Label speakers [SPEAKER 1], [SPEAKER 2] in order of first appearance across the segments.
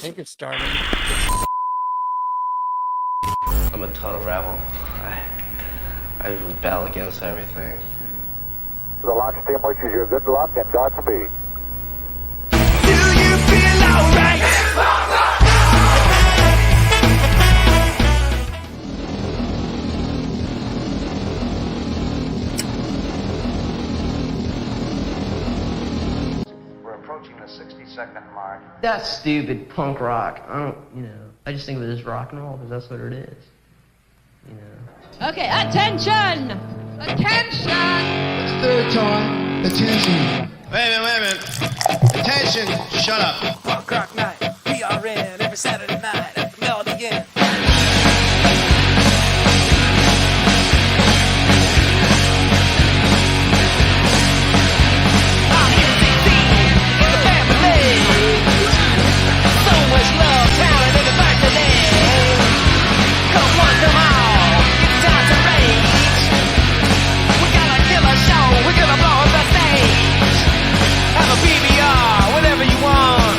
[SPEAKER 1] think it's starting.
[SPEAKER 2] I'm a total rebel. I rebel against everything.
[SPEAKER 3] The launch team wishes you good luck and Godspeed.
[SPEAKER 4] Do you feel alright?
[SPEAKER 3] We're approaching the 60-second mark.
[SPEAKER 2] That's stupid punk rock. I just think of it as rock and roll because that's what it is.
[SPEAKER 5] Okay, attention! Attention!
[SPEAKER 6] Third time, attention.
[SPEAKER 7] Wait a minute. Attention, shut up.
[SPEAKER 4] Punk rock night, PRN, every Saturday night at the Melody Inn. I'm UCC in the family. So much love, talent, and diversity. Come one, come all, it's time to rage. We got a killer show, we're gonna blow up the stage. Have a PBR, whatever you want.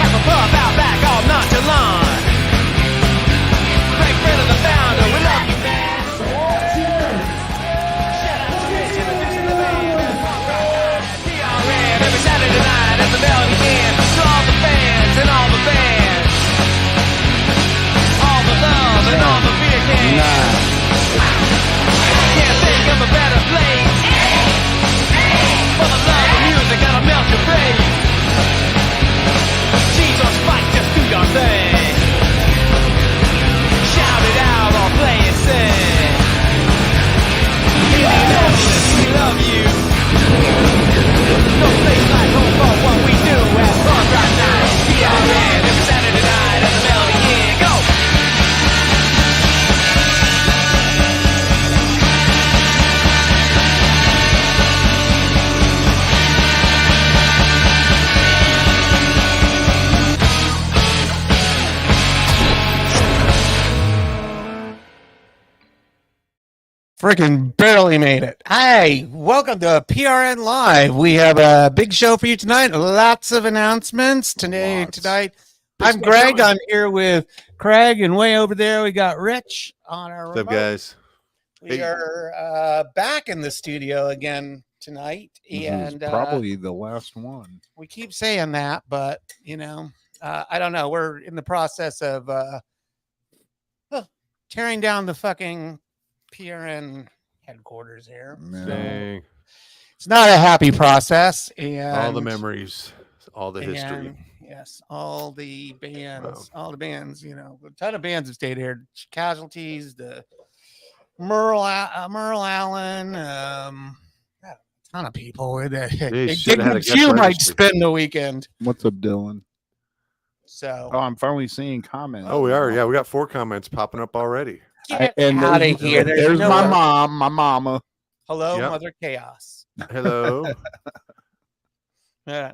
[SPEAKER 4] Have a pub out back, all nonchalant. Craig Brennan, the founder, we love you, man. Shout out to Rich, introducing the band. PRN, every Saturday night at the Melody Inn. To all the fans and all the bands. All the love and all the beer cans. Can't think of a better place. For the love of music that'll melt your face. Cheese on spike, just do your thing. Shout it out or play it sing. Indianapolis, we love you. No place like home for what we do at Punk Rock Night. PRN every Saturday night at the Melody Inn. Go!
[SPEAKER 1] Freaking barely made it. Hi, welcome to PRN Live. We have a big show for you tonight. Lots of announcements tonight. I'm Greg. I'm here with Craig, and way over there we got Rich on our
[SPEAKER 8] What's up,
[SPEAKER 1] remote.
[SPEAKER 8] guys?
[SPEAKER 1] We are back in the studio again tonight, and
[SPEAKER 9] probably the last one.
[SPEAKER 1] we keep saying that, but I don't know. We're in the process of tearing down the fucking PRN headquarters here.
[SPEAKER 8] Dang.
[SPEAKER 1] It's not a happy process, and
[SPEAKER 8] All the memories, all the history.
[SPEAKER 1] Yes, all the bands, a ton of bands have stayed here. Casualties, the Merle Allen, a ton of people. You might spend the weekend.
[SPEAKER 9] What's up, Dylan?
[SPEAKER 1] So,
[SPEAKER 9] I'm finally seeing comments.
[SPEAKER 8] Oh, we are. Yeah, we got 4 comments popping up already.
[SPEAKER 1] get out of here.
[SPEAKER 9] There's
[SPEAKER 1] no
[SPEAKER 9] my mom, my mama.
[SPEAKER 1] Hello,
[SPEAKER 8] Yep.
[SPEAKER 1] Mother Chaos.
[SPEAKER 8] Hello.
[SPEAKER 1] Yeah.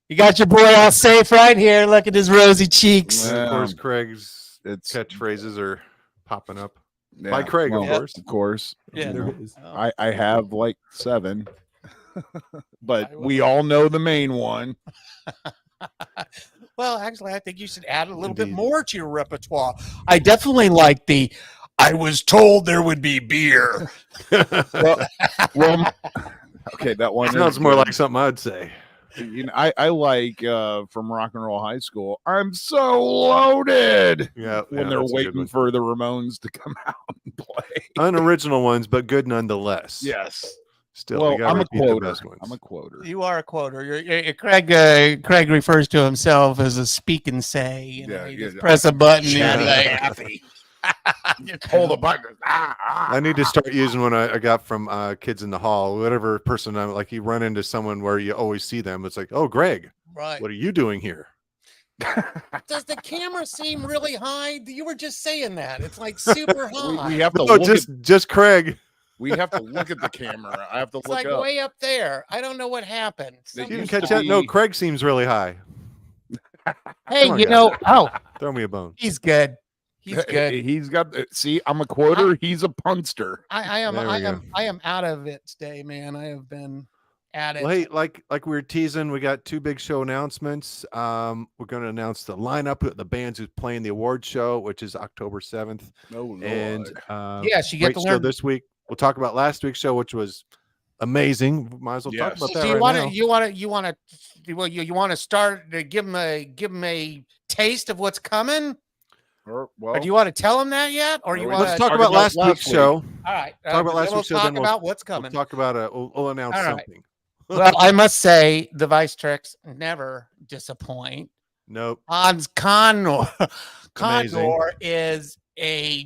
[SPEAKER 1] You got your boy all safe right here. Look at his rosy cheeks.
[SPEAKER 8] And of course, Craig's catchphrases are popping up. By Craig,
[SPEAKER 9] well,
[SPEAKER 8] of course.
[SPEAKER 9] Of course.
[SPEAKER 1] Yeah,
[SPEAKER 9] You know,
[SPEAKER 1] there is.
[SPEAKER 9] I have like 7, but we all know the main one.
[SPEAKER 1] Well, actually, I think you should add a little bit more to your repertoire. I definitely like the I was told there would be beer.
[SPEAKER 9] well, okay, that one
[SPEAKER 8] Sounds more like something I'd say.
[SPEAKER 9] I like from Rock and Roll High School. I'm so loaded.
[SPEAKER 8] Yeah,
[SPEAKER 9] when they're waiting for the Ramones to come out and play.
[SPEAKER 8] Unoriginal ones, but good nonetheless.
[SPEAKER 9] Yes.
[SPEAKER 8] Still,
[SPEAKER 9] well,
[SPEAKER 8] we gotta
[SPEAKER 9] I'm a
[SPEAKER 8] repeat the
[SPEAKER 9] quoter.
[SPEAKER 8] best ones.
[SPEAKER 9] I'm a quoter.
[SPEAKER 1] You are a quoter. You're Craig refers to himself as a speak and say. You just press a button. And you're happy.
[SPEAKER 9] Just hold the button.
[SPEAKER 8] I need to start using one I got from Kids in the Hall. Whatever person I'm like, you run into someone where you always see them. It's like, oh, Greg,
[SPEAKER 1] right?
[SPEAKER 8] What are you doing here?
[SPEAKER 1] Does the camera seem really high? You were just saying that. It's like super high.
[SPEAKER 9] We have to
[SPEAKER 8] look just Craig.
[SPEAKER 9] We have to look at the camera. I have to
[SPEAKER 1] it's
[SPEAKER 9] look
[SPEAKER 1] like
[SPEAKER 9] up.
[SPEAKER 1] way up there. I don't know what happened.
[SPEAKER 8] You didn't catch that? No, Craig seems really high.
[SPEAKER 1] Hey,
[SPEAKER 8] throw me a bone.
[SPEAKER 1] He's good. He's good.
[SPEAKER 9] He's got. See, I'm a quoter. He's a punster.
[SPEAKER 1] I am out of it today, man. I have been added.
[SPEAKER 8] Well, hey, like we were teasing, we got 2 big show announcements. We're going to announce the lineup of the bands who's playing the award show, which is October 7th.
[SPEAKER 9] Oh, Lord.
[SPEAKER 8] And
[SPEAKER 1] Yes, you get
[SPEAKER 8] great
[SPEAKER 1] to
[SPEAKER 8] show
[SPEAKER 1] learn.
[SPEAKER 8] this week. We'll talk about last week's show, which was amazing. Might as well talk
[SPEAKER 9] Yes.
[SPEAKER 8] about that
[SPEAKER 1] Do you
[SPEAKER 8] right
[SPEAKER 1] want
[SPEAKER 8] now.
[SPEAKER 1] to? You want to start to give them a taste of what's coming,
[SPEAKER 9] Or
[SPEAKER 1] or do you want to tell them that yet, or you want
[SPEAKER 8] Let's
[SPEAKER 1] to
[SPEAKER 8] talk about last week's show.
[SPEAKER 1] All right,
[SPEAKER 8] Talk about last
[SPEAKER 1] then we'll
[SPEAKER 8] week's show,
[SPEAKER 1] talk
[SPEAKER 8] then we'll-
[SPEAKER 1] about what's
[SPEAKER 8] We'll
[SPEAKER 1] coming.
[SPEAKER 8] talk about we'll announce
[SPEAKER 1] All right.
[SPEAKER 8] something.
[SPEAKER 1] Well, I must say the Vice Tricks never disappoint.
[SPEAKER 8] Nope.
[SPEAKER 1] Hans Condor
[SPEAKER 8] Amazing.
[SPEAKER 1] is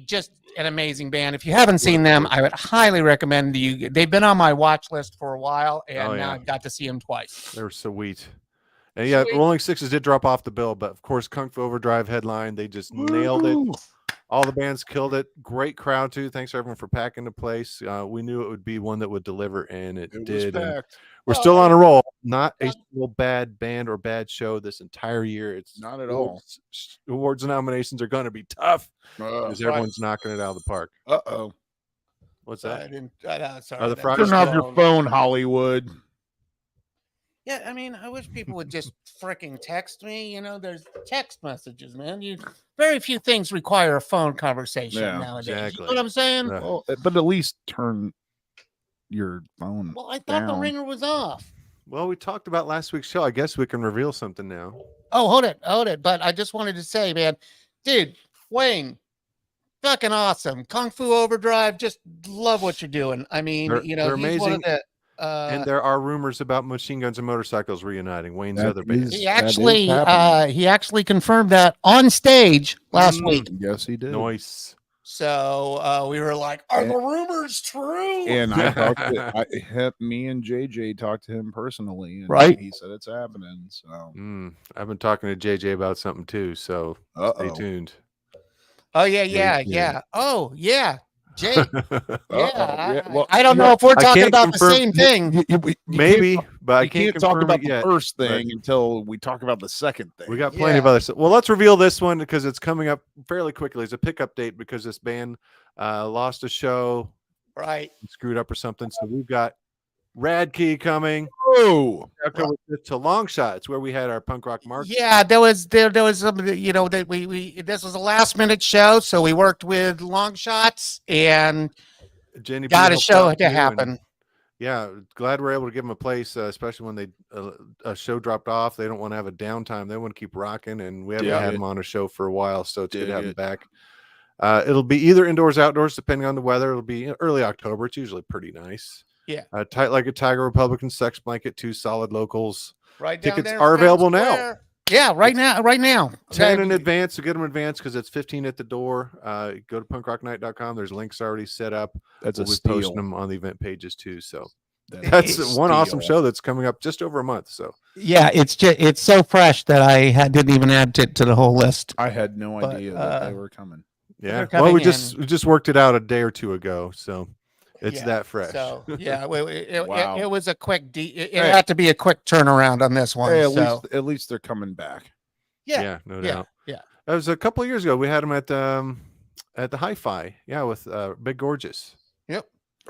[SPEAKER 1] just an amazing band. If you haven't seen them, I would highly recommend you. They've been on my watch list for a while, and now I've got to see them twice.
[SPEAKER 8] They were sweet. And yeah,
[SPEAKER 1] Sweet.
[SPEAKER 8] Rolling Sixes did drop off the bill, but of course, Kung Fu Overdrive headline. They just nailed it. All the bands killed it. Great crowd too. Thanks everyone for packing the place. We knew it would be one that would deliver, and it did. And we're still on a roll. Not a single bad band or bad show this entire year. It's
[SPEAKER 9] not at all.
[SPEAKER 8] Awards and nominations are going to be tough because everyone's knocking it out of the park. What's that?
[SPEAKER 1] Sorry.
[SPEAKER 8] The
[SPEAKER 9] Turn off your phone, Hollywood.
[SPEAKER 1] Yeah, I mean, I wish people would just freaking text me. You know, there's text messages, man. Very few things require a phone conversation nowadays.
[SPEAKER 8] Exactly.
[SPEAKER 1] You know what I'm saying?
[SPEAKER 9] Well, but at least turn your phone.
[SPEAKER 1] Well, I thought the ringer was off.
[SPEAKER 8] Well, we talked about last week's show. I guess we can reveal something now.
[SPEAKER 1] Oh, hold it. But I just wanted to say, man, dude, Wayne, fucking awesome. Kung Fu Overdrive, just love what you're doing. I mean,
[SPEAKER 8] They're
[SPEAKER 1] he's
[SPEAKER 8] amazing.
[SPEAKER 1] one of the.
[SPEAKER 8] And there are rumors about Machine Guns and Motorcycles reuniting. Wayne's other band.
[SPEAKER 1] He actually confirmed that on stage last week.
[SPEAKER 9] Yes, he did.
[SPEAKER 8] Nice.
[SPEAKER 1] So we were like, "Are the rumors true?"
[SPEAKER 9] And I talked me and JJ talked to him personally, and
[SPEAKER 1] right?
[SPEAKER 9] He said it's happening. So
[SPEAKER 8] I've been talking to JJ about something too. So stay tuned.
[SPEAKER 1] Oh yeah. Oh yeah. Jay,
[SPEAKER 9] Well,
[SPEAKER 1] I don't know if we're talking about the same thing.
[SPEAKER 8] Maybe, but I
[SPEAKER 9] can't talk about the first thing until we talk about the second thing.
[SPEAKER 8] We got plenty of other stuff. Well, let's reveal this one because it's coming up fairly quickly. It's a pickup date because this band lost a show,
[SPEAKER 1] right?
[SPEAKER 8] Screwed up or something. So we've got Rad Key coming.
[SPEAKER 9] Oh,
[SPEAKER 8] to Long Shots where we had our punk rock mark.
[SPEAKER 1] Yeah, there was some, that we this was a last minute show, so we worked with Long Shots and
[SPEAKER 8] Jenny
[SPEAKER 1] got a show to happen.
[SPEAKER 8] Yeah, glad we're able to give them a place, especially when they a show dropped off. They don't want to have a downtime. They want to keep rocking, and we haven't had them on a show for a while, so it's good to have them back. It'll be either indoors, outdoors, depending on the weather. It'll be early October. It's usually pretty nice.
[SPEAKER 1] Yeah.
[SPEAKER 8] Tight Like a Tiger, Republican, Sex Blanket, 2 solid locals.
[SPEAKER 1] Right.
[SPEAKER 8] Tickets are available now.
[SPEAKER 1] Yeah, right now.
[SPEAKER 8] 10 in advance, so get them in advance because it's 15 at the door. Go to punkrocknight.com. There's links already set up.
[SPEAKER 9] That's
[SPEAKER 8] we'll
[SPEAKER 9] a
[SPEAKER 8] be
[SPEAKER 9] steal.
[SPEAKER 8] posting them on the event pages too. So that's one awesome show that's coming up just over a month. So
[SPEAKER 1] yeah, it's so fresh that I didn't even add it to the whole list.
[SPEAKER 9] I had no idea that they were coming.
[SPEAKER 8] Yeah, well, we just worked it out a day or two ago, so it's that fresh.
[SPEAKER 1] So yeah, it was a quick. It had to be a quick turnaround on this one.
[SPEAKER 9] Hey, at least they're coming back.
[SPEAKER 8] Yeah, no doubt.
[SPEAKER 1] Yeah,
[SPEAKER 8] that was a couple of years ago. We had them at the HiFi. Yeah, with Big Gorgeous.
[SPEAKER 1] Yep.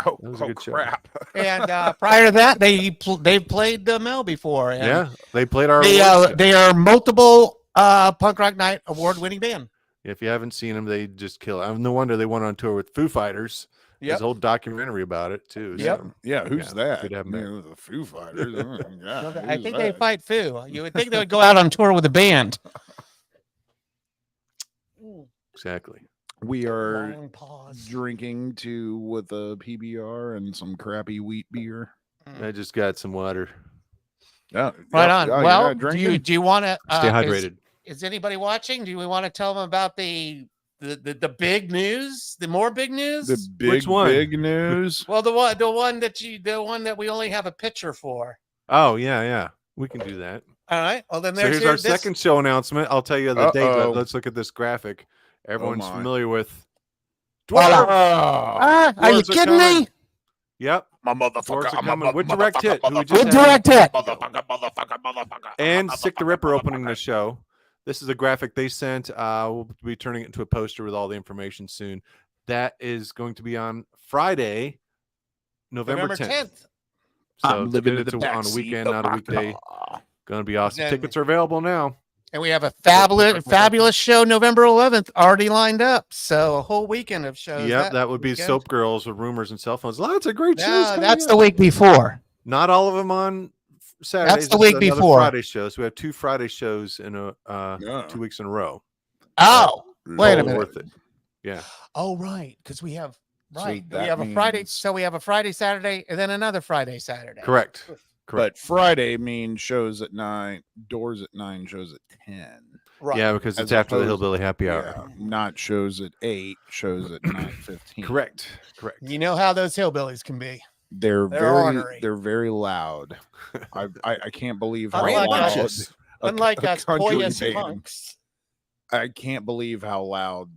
[SPEAKER 9] Oh,
[SPEAKER 8] that was a good
[SPEAKER 9] crap.
[SPEAKER 8] show.
[SPEAKER 1] And prior to that, they've played the Mel before. And
[SPEAKER 8] yeah, they played our.
[SPEAKER 1] They are multiple punk rock night award-winning band.
[SPEAKER 8] If you haven't seen them, they just kill it. No wonder they went on tour with Foo Fighters. There's a whole documentary about it too.
[SPEAKER 1] Yep.
[SPEAKER 8] So,
[SPEAKER 9] yeah, who's that?
[SPEAKER 8] Good to have them
[SPEAKER 9] the Foo Fighters.
[SPEAKER 1] I think they fight Foo. You would think they would go out on tour with a band.
[SPEAKER 8] Exactly.
[SPEAKER 9] We are drinking with a PBR and some crappy wheat beer.
[SPEAKER 8] I just got some water.
[SPEAKER 9] Yeah,
[SPEAKER 1] right on. Well, do you want to
[SPEAKER 8] stay hydrated?
[SPEAKER 1] Is anybody watching? Do we want to tell them about the big news? The more big news?
[SPEAKER 9] The big news.
[SPEAKER 1] Well, the one that we only have a picture for.
[SPEAKER 8] Oh yeah, we can do that.
[SPEAKER 1] All right. Well, then
[SPEAKER 8] here's our second show announcement. I'll tell you the date. Let's look at this graphic. Everyone's familiar with.
[SPEAKER 1] Are you kidding me?
[SPEAKER 8] Yep.
[SPEAKER 9] My motherfucker.
[SPEAKER 8] With direct hit.
[SPEAKER 1] With direct hit.
[SPEAKER 8] And Sick the Ripper opening the show. This is a graphic they sent. We'll be turning it into a poster with all the information soon. That is going to be on Friday, November 10th. So
[SPEAKER 9] I'm living
[SPEAKER 8] it's
[SPEAKER 9] in the
[SPEAKER 8] on a
[SPEAKER 9] backseat
[SPEAKER 8] weekend,
[SPEAKER 9] of
[SPEAKER 8] not a
[SPEAKER 9] my
[SPEAKER 8] weekday.
[SPEAKER 9] car.
[SPEAKER 8] Going to be awesome.
[SPEAKER 1] Then-
[SPEAKER 8] Tickets are available now.
[SPEAKER 1] And we have a fabulous show November 11th already lined up. So a whole weekend of shows.
[SPEAKER 8] Yep, that would be
[SPEAKER 1] weekend.
[SPEAKER 8] Soap Girls with Rumors and Cell Phones. Lots of great shows.
[SPEAKER 1] No,
[SPEAKER 8] coming
[SPEAKER 1] that's
[SPEAKER 8] up.
[SPEAKER 1] the week before.
[SPEAKER 8] Not all of them on Saturdays.
[SPEAKER 1] the
[SPEAKER 8] This is
[SPEAKER 1] week
[SPEAKER 8] another
[SPEAKER 1] before.
[SPEAKER 8] Friday shows. We have 2 Friday shows in a 2 weeks in a row.
[SPEAKER 1] Oh, wait a
[SPEAKER 8] Well
[SPEAKER 1] minute.
[SPEAKER 8] worth it. Yeah.
[SPEAKER 1] Oh, right, because we have
[SPEAKER 9] So
[SPEAKER 1] we
[SPEAKER 9] that
[SPEAKER 1] have a Friday.
[SPEAKER 9] means-
[SPEAKER 1] So we have a Friday, Saturday, and then another Friday, Saturday.
[SPEAKER 8] Correct.
[SPEAKER 9] But Friday means shows at 9, doors at 9, shows at 10.
[SPEAKER 1] Right.
[SPEAKER 8] Yeah, because
[SPEAKER 9] As
[SPEAKER 8] it's after the
[SPEAKER 9] opposed-
[SPEAKER 8] Hillbilly Happy Hour.
[SPEAKER 9] Yeah, not shows at 8, shows at 9:15.
[SPEAKER 8] Correct. Correct.
[SPEAKER 1] You know how those hillbillies can be.
[SPEAKER 9] They're
[SPEAKER 1] ornery.
[SPEAKER 9] very loud. I can't believe how
[SPEAKER 1] Unlike
[SPEAKER 9] loud.
[SPEAKER 1] us.
[SPEAKER 9] a-
[SPEAKER 1] Unlike
[SPEAKER 9] a
[SPEAKER 1] us
[SPEAKER 9] country
[SPEAKER 1] poyous
[SPEAKER 9] band.
[SPEAKER 1] punks.
[SPEAKER 9] I can't believe how loud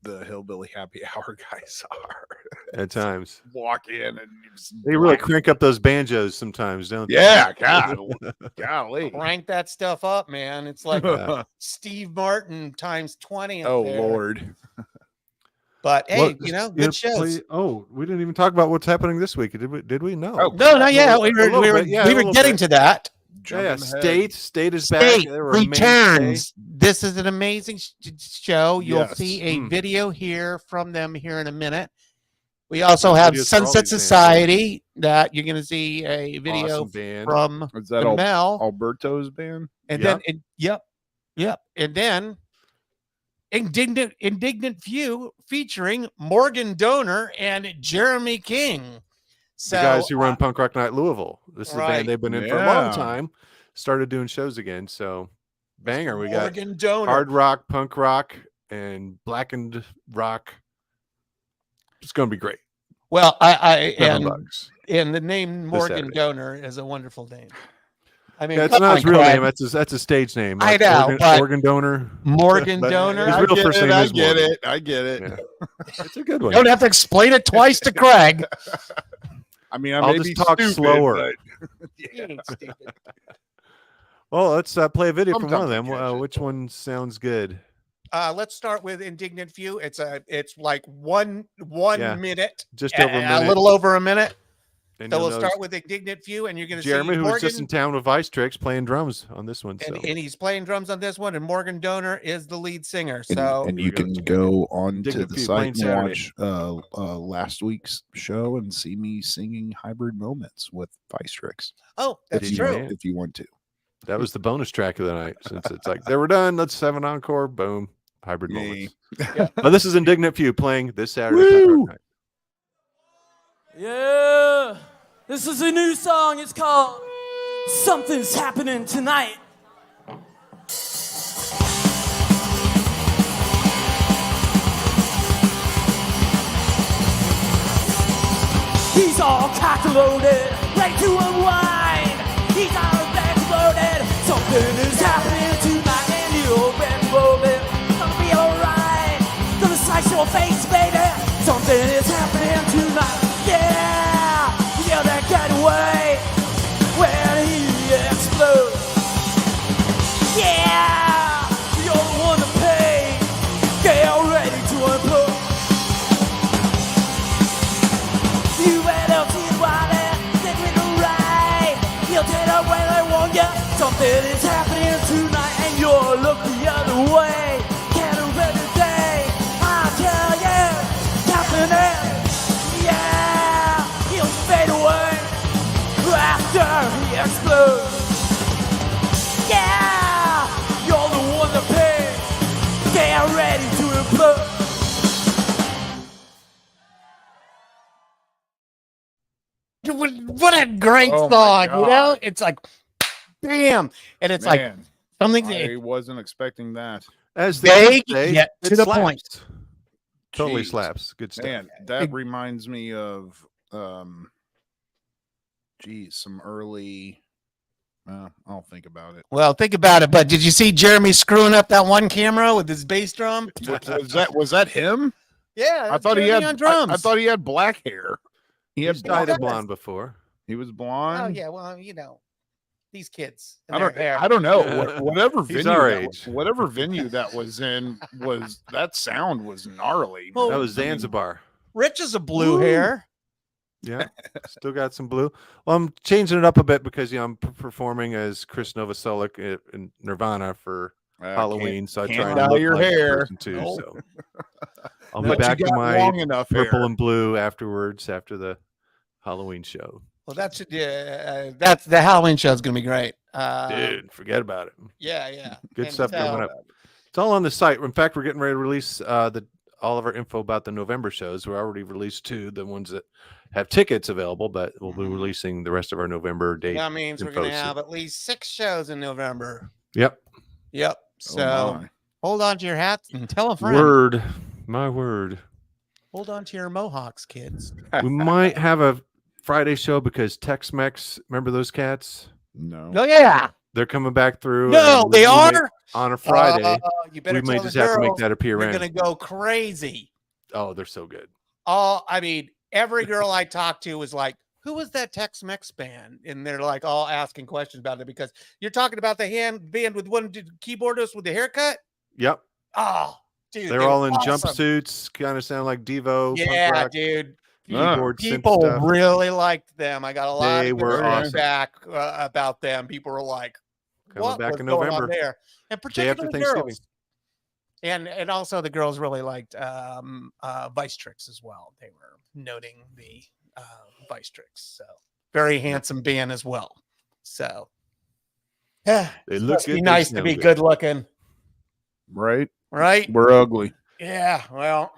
[SPEAKER 9] the Hillbilly Happy Hour guys are.
[SPEAKER 8] At times.
[SPEAKER 9] Walk in and just
[SPEAKER 8] They really
[SPEAKER 9] whack.
[SPEAKER 8] crank up those banjos sometimes, don't they?
[SPEAKER 9] Yeah, God, golly.
[SPEAKER 1] Crank that stuff up, man. It's like Steve Martin times 20. Up
[SPEAKER 9] Oh
[SPEAKER 1] there.
[SPEAKER 9] Lord.
[SPEAKER 1] But hey,
[SPEAKER 8] What-
[SPEAKER 1] you know,
[SPEAKER 8] Yeah,
[SPEAKER 1] good shows.
[SPEAKER 8] we didn't even talk about what's happening this week. Did we? No.
[SPEAKER 9] Oh,
[SPEAKER 1] No, not yet. We
[SPEAKER 8] A
[SPEAKER 1] were
[SPEAKER 8] little
[SPEAKER 1] we were,
[SPEAKER 8] bit, yeah,
[SPEAKER 1] we
[SPEAKER 8] a
[SPEAKER 1] were
[SPEAKER 8] little
[SPEAKER 1] getting
[SPEAKER 8] bit.
[SPEAKER 1] to that.
[SPEAKER 8] Yeah,
[SPEAKER 9] Jumping ahead.
[SPEAKER 8] State is back.
[SPEAKER 1] State
[SPEAKER 8] They were a mainstay.
[SPEAKER 1] returns. This is an amazing show. You'll
[SPEAKER 9] Yes.
[SPEAKER 1] see a
[SPEAKER 8] Mm.
[SPEAKER 1] video here from them here in a minute. We also have
[SPEAKER 8] Videos for all
[SPEAKER 1] Sunset
[SPEAKER 8] these bands.
[SPEAKER 1] Society that you're going to see a video
[SPEAKER 8] Awesome band.
[SPEAKER 1] from
[SPEAKER 9] Is that
[SPEAKER 1] Mel.
[SPEAKER 9] Alberto's band?
[SPEAKER 1] And
[SPEAKER 8] Yep.
[SPEAKER 1] then, yep. And then Indignant Few featuring Morgan Donor and Jeremy King. So,
[SPEAKER 8] the guys who run Punk Rock Night Louisville. This is a
[SPEAKER 1] right.
[SPEAKER 8] band they've been in for a long
[SPEAKER 9] Yeah.
[SPEAKER 8] time. Started doing shows again. So banger. We got
[SPEAKER 1] Morgan Donor.
[SPEAKER 8] hard rock, punk rock, and blackened rock. It's going to be great.
[SPEAKER 1] Well, I
[SPEAKER 8] $7.
[SPEAKER 1] and the name Morgan
[SPEAKER 8] Saturday.
[SPEAKER 1] Donor is a wonderful name. I mean,
[SPEAKER 8] Yeah, it's
[SPEAKER 1] come
[SPEAKER 8] not
[SPEAKER 1] on,
[SPEAKER 8] his real
[SPEAKER 1] Craig.
[SPEAKER 8] name. That's a stage name.
[SPEAKER 1] I know,
[SPEAKER 8] organ,
[SPEAKER 1] but-
[SPEAKER 8] organ donor.
[SPEAKER 1] Morgan
[SPEAKER 8] But
[SPEAKER 1] Donor.
[SPEAKER 8] his
[SPEAKER 1] I
[SPEAKER 8] real
[SPEAKER 9] get
[SPEAKER 8] first
[SPEAKER 9] it,
[SPEAKER 8] name
[SPEAKER 9] I
[SPEAKER 8] is
[SPEAKER 9] get
[SPEAKER 8] Morgan.
[SPEAKER 9] it. I get it.
[SPEAKER 8] Yeah. It's a good one.
[SPEAKER 1] You don't have to explain it twice to Craig.
[SPEAKER 9] I mean, I
[SPEAKER 8] I'll
[SPEAKER 9] may
[SPEAKER 8] just
[SPEAKER 9] be
[SPEAKER 8] talk
[SPEAKER 9] stupid,
[SPEAKER 8] slower.
[SPEAKER 9] but-
[SPEAKER 1] He ain't stupid.
[SPEAKER 8] Well, let's play a video from one of
[SPEAKER 9] Sometimes
[SPEAKER 8] them.
[SPEAKER 9] I catch it.
[SPEAKER 8] Which one sounds good?
[SPEAKER 1] Let's start with Indignant Few. It's like one
[SPEAKER 8] Yeah.
[SPEAKER 1] minute,
[SPEAKER 8] Just over a minute.
[SPEAKER 1] a little over a minute.
[SPEAKER 8] And
[SPEAKER 1] So
[SPEAKER 8] you'll
[SPEAKER 1] we'll
[SPEAKER 8] notice
[SPEAKER 1] start with Indignant Few, and you're going to see
[SPEAKER 8] Jeremy, who was
[SPEAKER 1] Morgan,
[SPEAKER 8] just in town with Vice Tricks, playing drums on this one. So
[SPEAKER 1] and he's playing drums on this one, and Morgan Donor is the lead singer. So
[SPEAKER 9] and
[SPEAKER 8] Here
[SPEAKER 9] you
[SPEAKER 8] we go.
[SPEAKER 9] can go on to
[SPEAKER 8] Indignant
[SPEAKER 9] the
[SPEAKER 8] Few,
[SPEAKER 9] site
[SPEAKER 8] playing
[SPEAKER 9] and
[SPEAKER 8] Saturday.
[SPEAKER 9] watch last week's show and see me singing Hybrid Moments with Vice Tricks.
[SPEAKER 1] that's
[SPEAKER 8] you
[SPEAKER 1] true.
[SPEAKER 8] man?
[SPEAKER 9] If you want to.
[SPEAKER 8] that was the bonus track of the night. Since it's like they were done, let's have an encore. Boom, hybrid
[SPEAKER 9] Me.
[SPEAKER 8] moments. But this is Indignant Few playing this Saturday. Punk Rock Night.
[SPEAKER 10] Yeah, this is a new song. It's called Something's Happening Tonight. He's all cock-loaded, ready to unwind. He's all back-loaded. Something is happening tonight, and you're back-loaded. Gonna be alright. Gonna slice your face, baby. Something is happening tonight. Yeah, yeah, that got away when he explodes. Yeah, you're the one to pay. Get ready to unplug. You better feel right, stick with the right. You'll take it when they want ya. Something is happening tonight, and you'll look the other way. Can't open the day, I tell you, it's happening. Yeah, he'll fade away after he explodes. Yeah, you're the one to pay. Get ready to implode.
[SPEAKER 1] What a great
[SPEAKER 9] Oh my
[SPEAKER 1] song, you know?
[SPEAKER 9] God.
[SPEAKER 1] It's like, bam, and it's like
[SPEAKER 9] Man,
[SPEAKER 1] something.
[SPEAKER 9] I wasn't expecting that.
[SPEAKER 8] As
[SPEAKER 1] They
[SPEAKER 8] they say,
[SPEAKER 1] get to
[SPEAKER 8] it
[SPEAKER 1] the
[SPEAKER 8] slaps.
[SPEAKER 1] point.
[SPEAKER 8] Totally
[SPEAKER 9] Jeez.
[SPEAKER 8] slaps. Good stuff.
[SPEAKER 9] Man, that reminds me of some early I'll think about it.
[SPEAKER 1] Well, think about it. But did you see Jeremy screwing up that one camera with his bass drum?
[SPEAKER 9] Was that him?
[SPEAKER 1] Yeah,
[SPEAKER 9] I thought he
[SPEAKER 1] Jeremy
[SPEAKER 9] had
[SPEAKER 1] on drums.
[SPEAKER 9] I thought he had black hair. He had
[SPEAKER 8] He's dyed
[SPEAKER 9] black.
[SPEAKER 8] it blonde before.
[SPEAKER 9] He was
[SPEAKER 1] Oh
[SPEAKER 9] blonde.
[SPEAKER 1] yeah, well, you know, these kids. and
[SPEAKER 9] I
[SPEAKER 1] their
[SPEAKER 9] don't.
[SPEAKER 1] hair.
[SPEAKER 9] I don't know. Whatever
[SPEAKER 8] He's
[SPEAKER 9] venue.
[SPEAKER 8] our
[SPEAKER 9] that
[SPEAKER 8] age.
[SPEAKER 9] whatever venue that was in was that sound was gnarly.
[SPEAKER 1] Well,
[SPEAKER 8] That
[SPEAKER 9] man.
[SPEAKER 8] was Zanzibar.
[SPEAKER 1] Rich is a blue
[SPEAKER 9] Woo.
[SPEAKER 1] hair.
[SPEAKER 8] Yeah, still got some blue. Well, I'm changing it up a bit because I'm performing as Chris Novoselic in Nirvana for Halloween, so I try and
[SPEAKER 9] dye
[SPEAKER 8] look
[SPEAKER 9] your
[SPEAKER 8] like that
[SPEAKER 9] hair.
[SPEAKER 8] person too.
[SPEAKER 9] No.
[SPEAKER 8] So I'll
[SPEAKER 9] But
[SPEAKER 8] be back
[SPEAKER 9] you
[SPEAKER 8] to
[SPEAKER 9] got
[SPEAKER 8] my
[SPEAKER 9] long enough
[SPEAKER 8] purple
[SPEAKER 9] hair.
[SPEAKER 8] and blue afterwards after the Halloween show.
[SPEAKER 1] Well, that's the Halloween show is going to be great.
[SPEAKER 8] Dude, forget about it.
[SPEAKER 1] Yeah.
[SPEAKER 8] Good
[SPEAKER 1] And
[SPEAKER 8] stuff
[SPEAKER 1] so-
[SPEAKER 8] coming up. It's all on the site. In fact, we're getting ready to release all of our info about the November shows. We already released 2, the ones that have tickets available, but we'll be releasing the rest of our November date.
[SPEAKER 1] That means we're going to have at least 6 shows in November.
[SPEAKER 8] Yep.
[SPEAKER 1] So hold on to your hats and tell a friend.
[SPEAKER 8] Word. My word.
[SPEAKER 1] Hold on to your mohawks, kids.
[SPEAKER 8] We might have a Friday show because Tex-Mex, remember those cats?
[SPEAKER 9] No.
[SPEAKER 1] Oh, yeah.
[SPEAKER 8] They're coming back through.
[SPEAKER 1] No,
[SPEAKER 8] and
[SPEAKER 1] they
[SPEAKER 8] we
[SPEAKER 1] are?
[SPEAKER 8] may- on a Friday.
[SPEAKER 1] You better
[SPEAKER 8] we may
[SPEAKER 1] tell
[SPEAKER 8] just
[SPEAKER 1] the
[SPEAKER 8] have to make
[SPEAKER 1] girls
[SPEAKER 8] that a
[SPEAKER 1] they're
[SPEAKER 8] PRN.
[SPEAKER 1] going to go crazy.
[SPEAKER 8] Oh, they're so good.
[SPEAKER 1] I mean, every girl I talked to was like, who was that Tex-Mex band? And they're like all asking questions about it because you're talking about the band with one keyboardist with the haircut.
[SPEAKER 8] Yep.
[SPEAKER 1] Oh, dude.
[SPEAKER 8] They're
[SPEAKER 1] they
[SPEAKER 8] all
[SPEAKER 1] were
[SPEAKER 8] in
[SPEAKER 1] awesome.
[SPEAKER 8] jumpsuits, kind of sound like Devo.
[SPEAKER 1] Yeah,
[SPEAKER 8] punk rock,
[SPEAKER 1] dude.
[SPEAKER 8] keyboard synth
[SPEAKER 1] People
[SPEAKER 8] stuff.
[SPEAKER 1] really liked them. I got a lot
[SPEAKER 8] They
[SPEAKER 1] of good
[SPEAKER 8] were awesome.
[SPEAKER 1] feedback about them. People were like,
[SPEAKER 8] Coming
[SPEAKER 1] what
[SPEAKER 8] back
[SPEAKER 1] was
[SPEAKER 8] in
[SPEAKER 1] going on
[SPEAKER 8] November.
[SPEAKER 1] there? And
[SPEAKER 8] Day after
[SPEAKER 1] particularly
[SPEAKER 8] Thanksgiving.
[SPEAKER 1] girls. And also the girls really liked Vice Tricks as well. They were noting the Vice Tricks. So very handsome band as well. So yeah,
[SPEAKER 8] They
[SPEAKER 1] it
[SPEAKER 8] look
[SPEAKER 1] must
[SPEAKER 8] good.
[SPEAKER 1] be
[SPEAKER 8] they
[SPEAKER 1] nice to
[SPEAKER 8] sound
[SPEAKER 1] be good looking,
[SPEAKER 9] Right?
[SPEAKER 1] right?
[SPEAKER 9] We're ugly.
[SPEAKER 1] Yeah, well,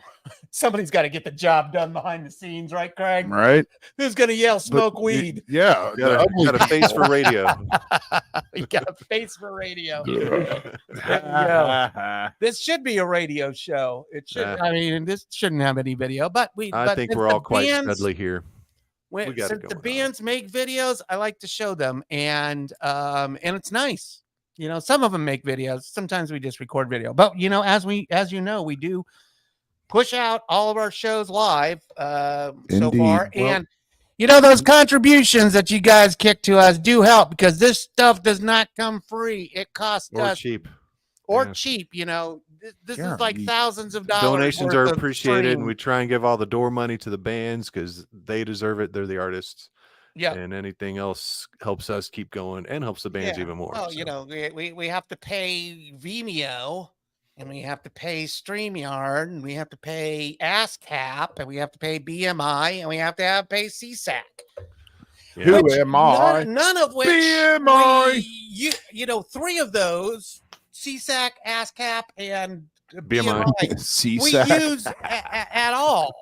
[SPEAKER 1] somebody's got to get the job done behind the scenes, right, Craig?
[SPEAKER 9] Right?
[SPEAKER 1] Who's gonna yell smoke
[SPEAKER 9] But
[SPEAKER 1] weed?
[SPEAKER 9] Yeah.
[SPEAKER 8] Got a face for radio.
[SPEAKER 1] You got a face for radio. There you go. This should be a radio show. It should.
[SPEAKER 8] Yeah.
[SPEAKER 1] I mean, this shouldn't have any video, but
[SPEAKER 8] I think
[SPEAKER 1] since
[SPEAKER 8] we're
[SPEAKER 1] the
[SPEAKER 8] all quite
[SPEAKER 1] bands-
[SPEAKER 8] studly here.
[SPEAKER 1] When,
[SPEAKER 8] We got it
[SPEAKER 1] since the
[SPEAKER 8] going on.
[SPEAKER 1] bands make videos, I like to show them, and it's nice. You know, some of them make videos. Sometimes we just record video, but you know, as you know, we do push out all of our shows live so
[SPEAKER 9] Indeed.
[SPEAKER 1] far,
[SPEAKER 9] Well-
[SPEAKER 1] and you know, those contributions that you guys kick to us do help because this stuff does not come free. It costs
[SPEAKER 8] Or
[SPEAKER 1] us
[SPEAKER 8] cheap.
[SPEAKER 1] or
[SPEAKER 8] Yeah.
[SPEAKER 1] cheap. You know, this
[SPEAKER 9] Yeah,
[SPEAKER 1] is like
[SPEAKER 9] you-
[SPEAKER 1] thousands of dollars.
[SPEAKER 8] Donations
[SPEAKER 1] worth
[SPEAKER 8] are
[SPEAKER 1] of
[SPEAKER 8] appreciated, and
[SPEAKER 1] stream.
[SPEAKER 8] we try and give all the door money to the bands because they deserve it. They're the artists.
[SPEAKER 1] Yeah.
[SPEAKER 8] And anything else helps us keep going and helps the bands even more.
[SPEAKER 1] Well, you know, we have to pay Vimeo, and we have to pay StreamYard, and we have to pay ASCAP, and we have to pay BMI, and we have to pay CSAC.
[SPEAKER 8] Yeah.
[SPEAKER 9] Who
[SPEAKER 1] Which
[SPEAKER 9] am I?
[SPEAKER 1] None of which
[SPEAKER 9] BMI.
[SPEAKER 1] you know, 3 of those, CSAC, ASCAP, and
[SPEAKER 8] BMI.
[SPEAKER 1] we
[SPEAKER 9] CSAC.
[SPEAKER 1] use at all.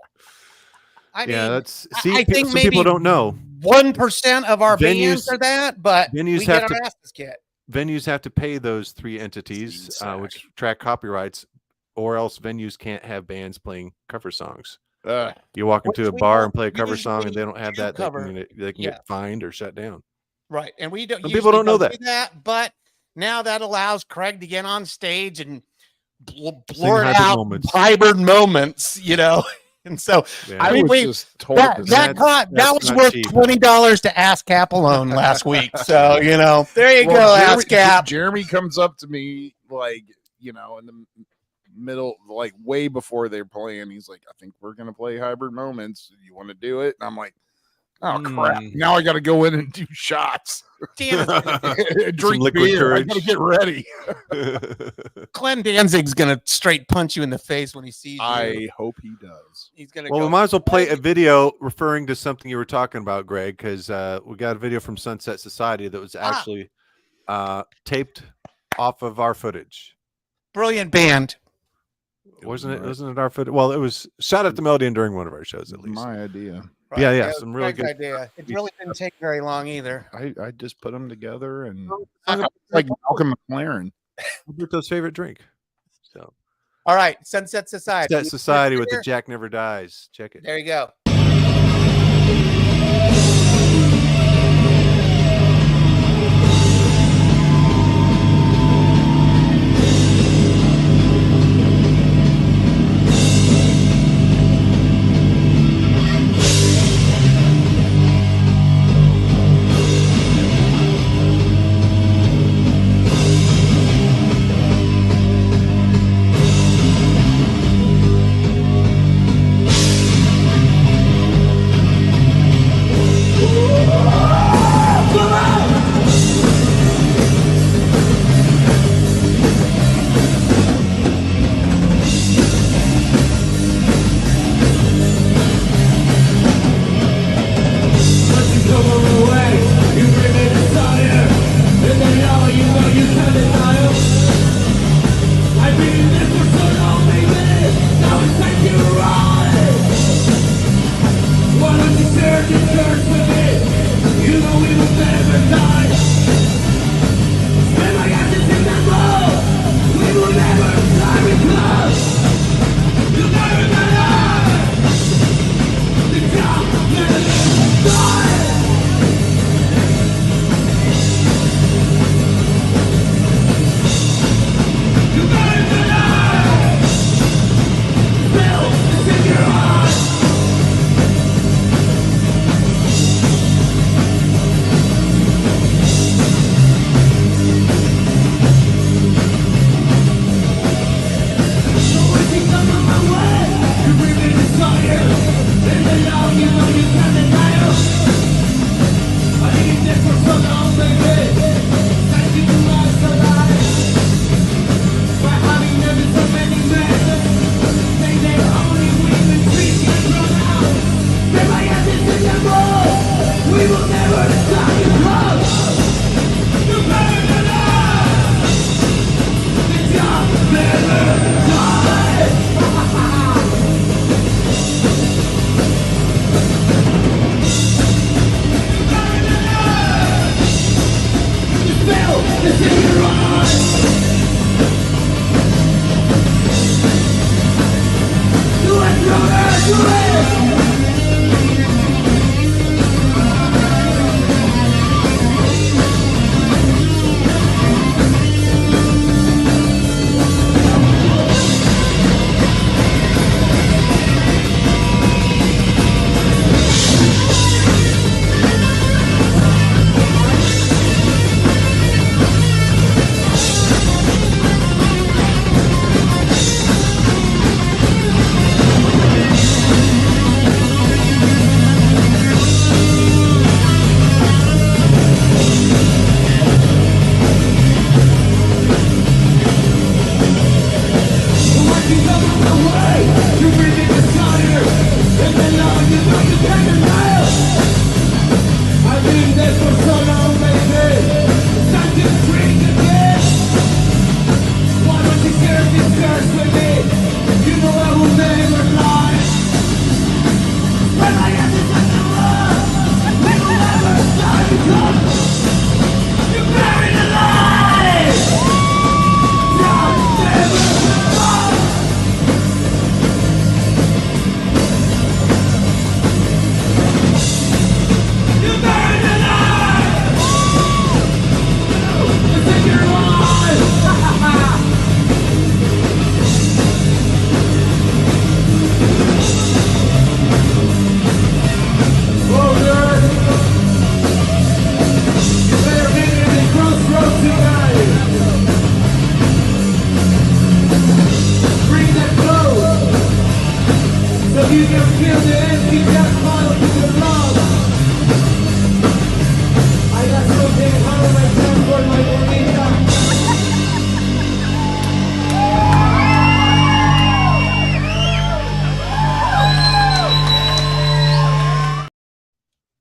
[SPEAKER 1] I
[SPEAKER 8] Yeah,
[SPEAKER 1] mean,
[SPEAKER 8] that's
[SPEAKER 1] I
[SPEAKER 8] see.
[SPEAKER 1] think
[SPEAKER 8] Some people
[SPEAKER 1] maybe
[SPEAKER 8] don't know.
[SPEAKER 1] 1% of our bands
[SPEAKER 8] Venues-
[SPEAKER 1] are that, but
[SPEAKER 8] venues
[SPEAKER 1] we
[SPEAKER 8] have
[SPEAKER 1] get our
[SPEAKER 8] to-
[SPEAKER 1] asses kicked.
[SPEAKER 8] Venues have to pay those 3 entities,
[SPEAKER 9] CSAC.
[SPEAKER 8] which track copyrights, or else venues can't have bands playing cover songs. You walk into
[SPEAKER 1] Which
[SPEAKER 8] a
[SPEAKER 1] we
[SPEAKER 8] bar
[SPEAKER 1] don't
[SPEAKER 8] and play a cover song, and they
[SPEAKER 1] usually
[SPEAKER 8] don't have
[SPEAKER 1] do
[SPEAKER 8] that.
[SPEAKER 1] cover.
[SPEAKER 8] They can
[SPEAKER 1] Yeah.
[SPEAKER 8] get fined or shut down.
[SPEAKER 1] Right. And we don't
[SPEAKER 8] Some people don't know
[SPEAKER 1] usually
[SPEAKER 8] that.
[SPEAKER 1] do but now that allows Craig to get on stage and blurt
[SPEAKER 8] hybrid
[SPEAKER 1] out
[SPEAKER 8] moments.
[SPEAKER 1] hybrid moments, you know. And so
[SPEAKER 8] Yeah.
[SPEAKER 9] I
[SPEAKER 1] mean,
[SPEAKER 9] was just told
[SPEAKER 1] that
[SPEAKER 9] to
[SPEAKER 1] that,
[SPEAKER 9] send-
[SPEAKER 1] that
[SPEAKER 8] that's
[SPEAKER 1] was
[SPEAKER 8] not
[SPEAKER 1] worth
[SPEAKER 8] cheap.
[SPEAKER 1] $20 to ASCAP alone last week. So, you know, there you
[SPEAKER 9] Well,
[SPEAKER 1] go, ASCAP.
[SPEAKER 9] Jeremy comes up to me like, you know, in the middle, like way before they're playing. He's like, I think we're gonna play Hybrid Moments. You want to do it? And I'm like, oh crap! Now I got to go in and do shots,
[SPEAKER 1] Damn it.
[SPEAKER 9] drink
[SPEAKER 8] liquid
[SPEAKER 9] beer. I
[SPEAKER 8] courage.
[SPEAKER 9] got to get ready.
[SPEAKER 1] Glenn Danzig's going to straight punch you in the face when he sees you.
[SPEAKER 9] I hope he does.
[SPEAKER 1] He's going to
[SPEAKER 8] Well,
[SPEAKER 1] go.
[SPEAKER 8] we might as well play a video referring to something you were talking about, Greg, because we got a video from Sunset Society that was actually taped off of our footage.
[SPEAKER 1] Brilliant band.
[SPEAKER 8] Wasn't it our footage? Well, it was shot at the Melody and during one of our shows, at least.
[SPEAKER 9] My idea.
[SPEAKER 1] Right.
[SPEAKER 8] Yeah,
[SPEAKER 1] That was
[SPEAKER 8] some really
[SPEAKER 1] Craig's
[SPEAKER 8] good-
[SPEAKER 1] idea. It really didn't take very long either.
[SPEAKER 9] I just put them together and
[SPEAKER 8] Like
[SPEAKER 9] like Malcolm McLaren.
[SPEAKER 8] Alberto's favorite drink. So,
[SPEAKER 1] All right, Sunset Society.
[SPEAKER 8] Sunset Society with the Jack Never Dies. Check it.
[SPEAKER 1] There you go.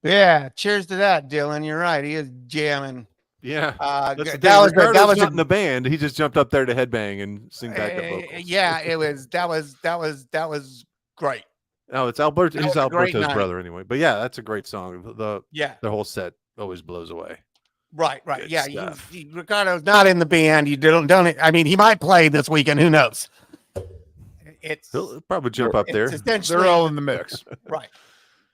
[SPEAKER 1] Yeah, cheers to that, Dylan. You're right. He is jamming.
[SPEAKER 8] Yeah. That's the
[SPEAKER 1] That was
[SPEAKER 8] Ricardo's
[SPEAKER 1] a
[SPEAKER 8] not in the band. He just jumped up there to headbang and sing backup vocals.
[SPEAKER 1] yeah. It was that was great.
[SPEAKER 8] Oh, it's Alberto.
[SPEAKER 1] That
[SPEAKER 8] He's
[SPEAKER 1] was a great
[SPEAKER 8] Alberto's
[SPEAKER 1] night.
[SPEAKER 8] brother anyway. But yeah, that's a great song. The whole set always blows away.
[SPEAKER 1] Right.
[SPEAKER 8] Good
[SPEAKER 1] Yeah,
[SPEAKER 8] stuff.
[SPEAKER 1] Ricardo's not in the band. You don't. I mean, he might play this weekend. Who knows?
[SPEAKER 8] He'll probably jump up there.
[SPEAKER 9] They're all in the mix.
[SPEAKER 1] Right.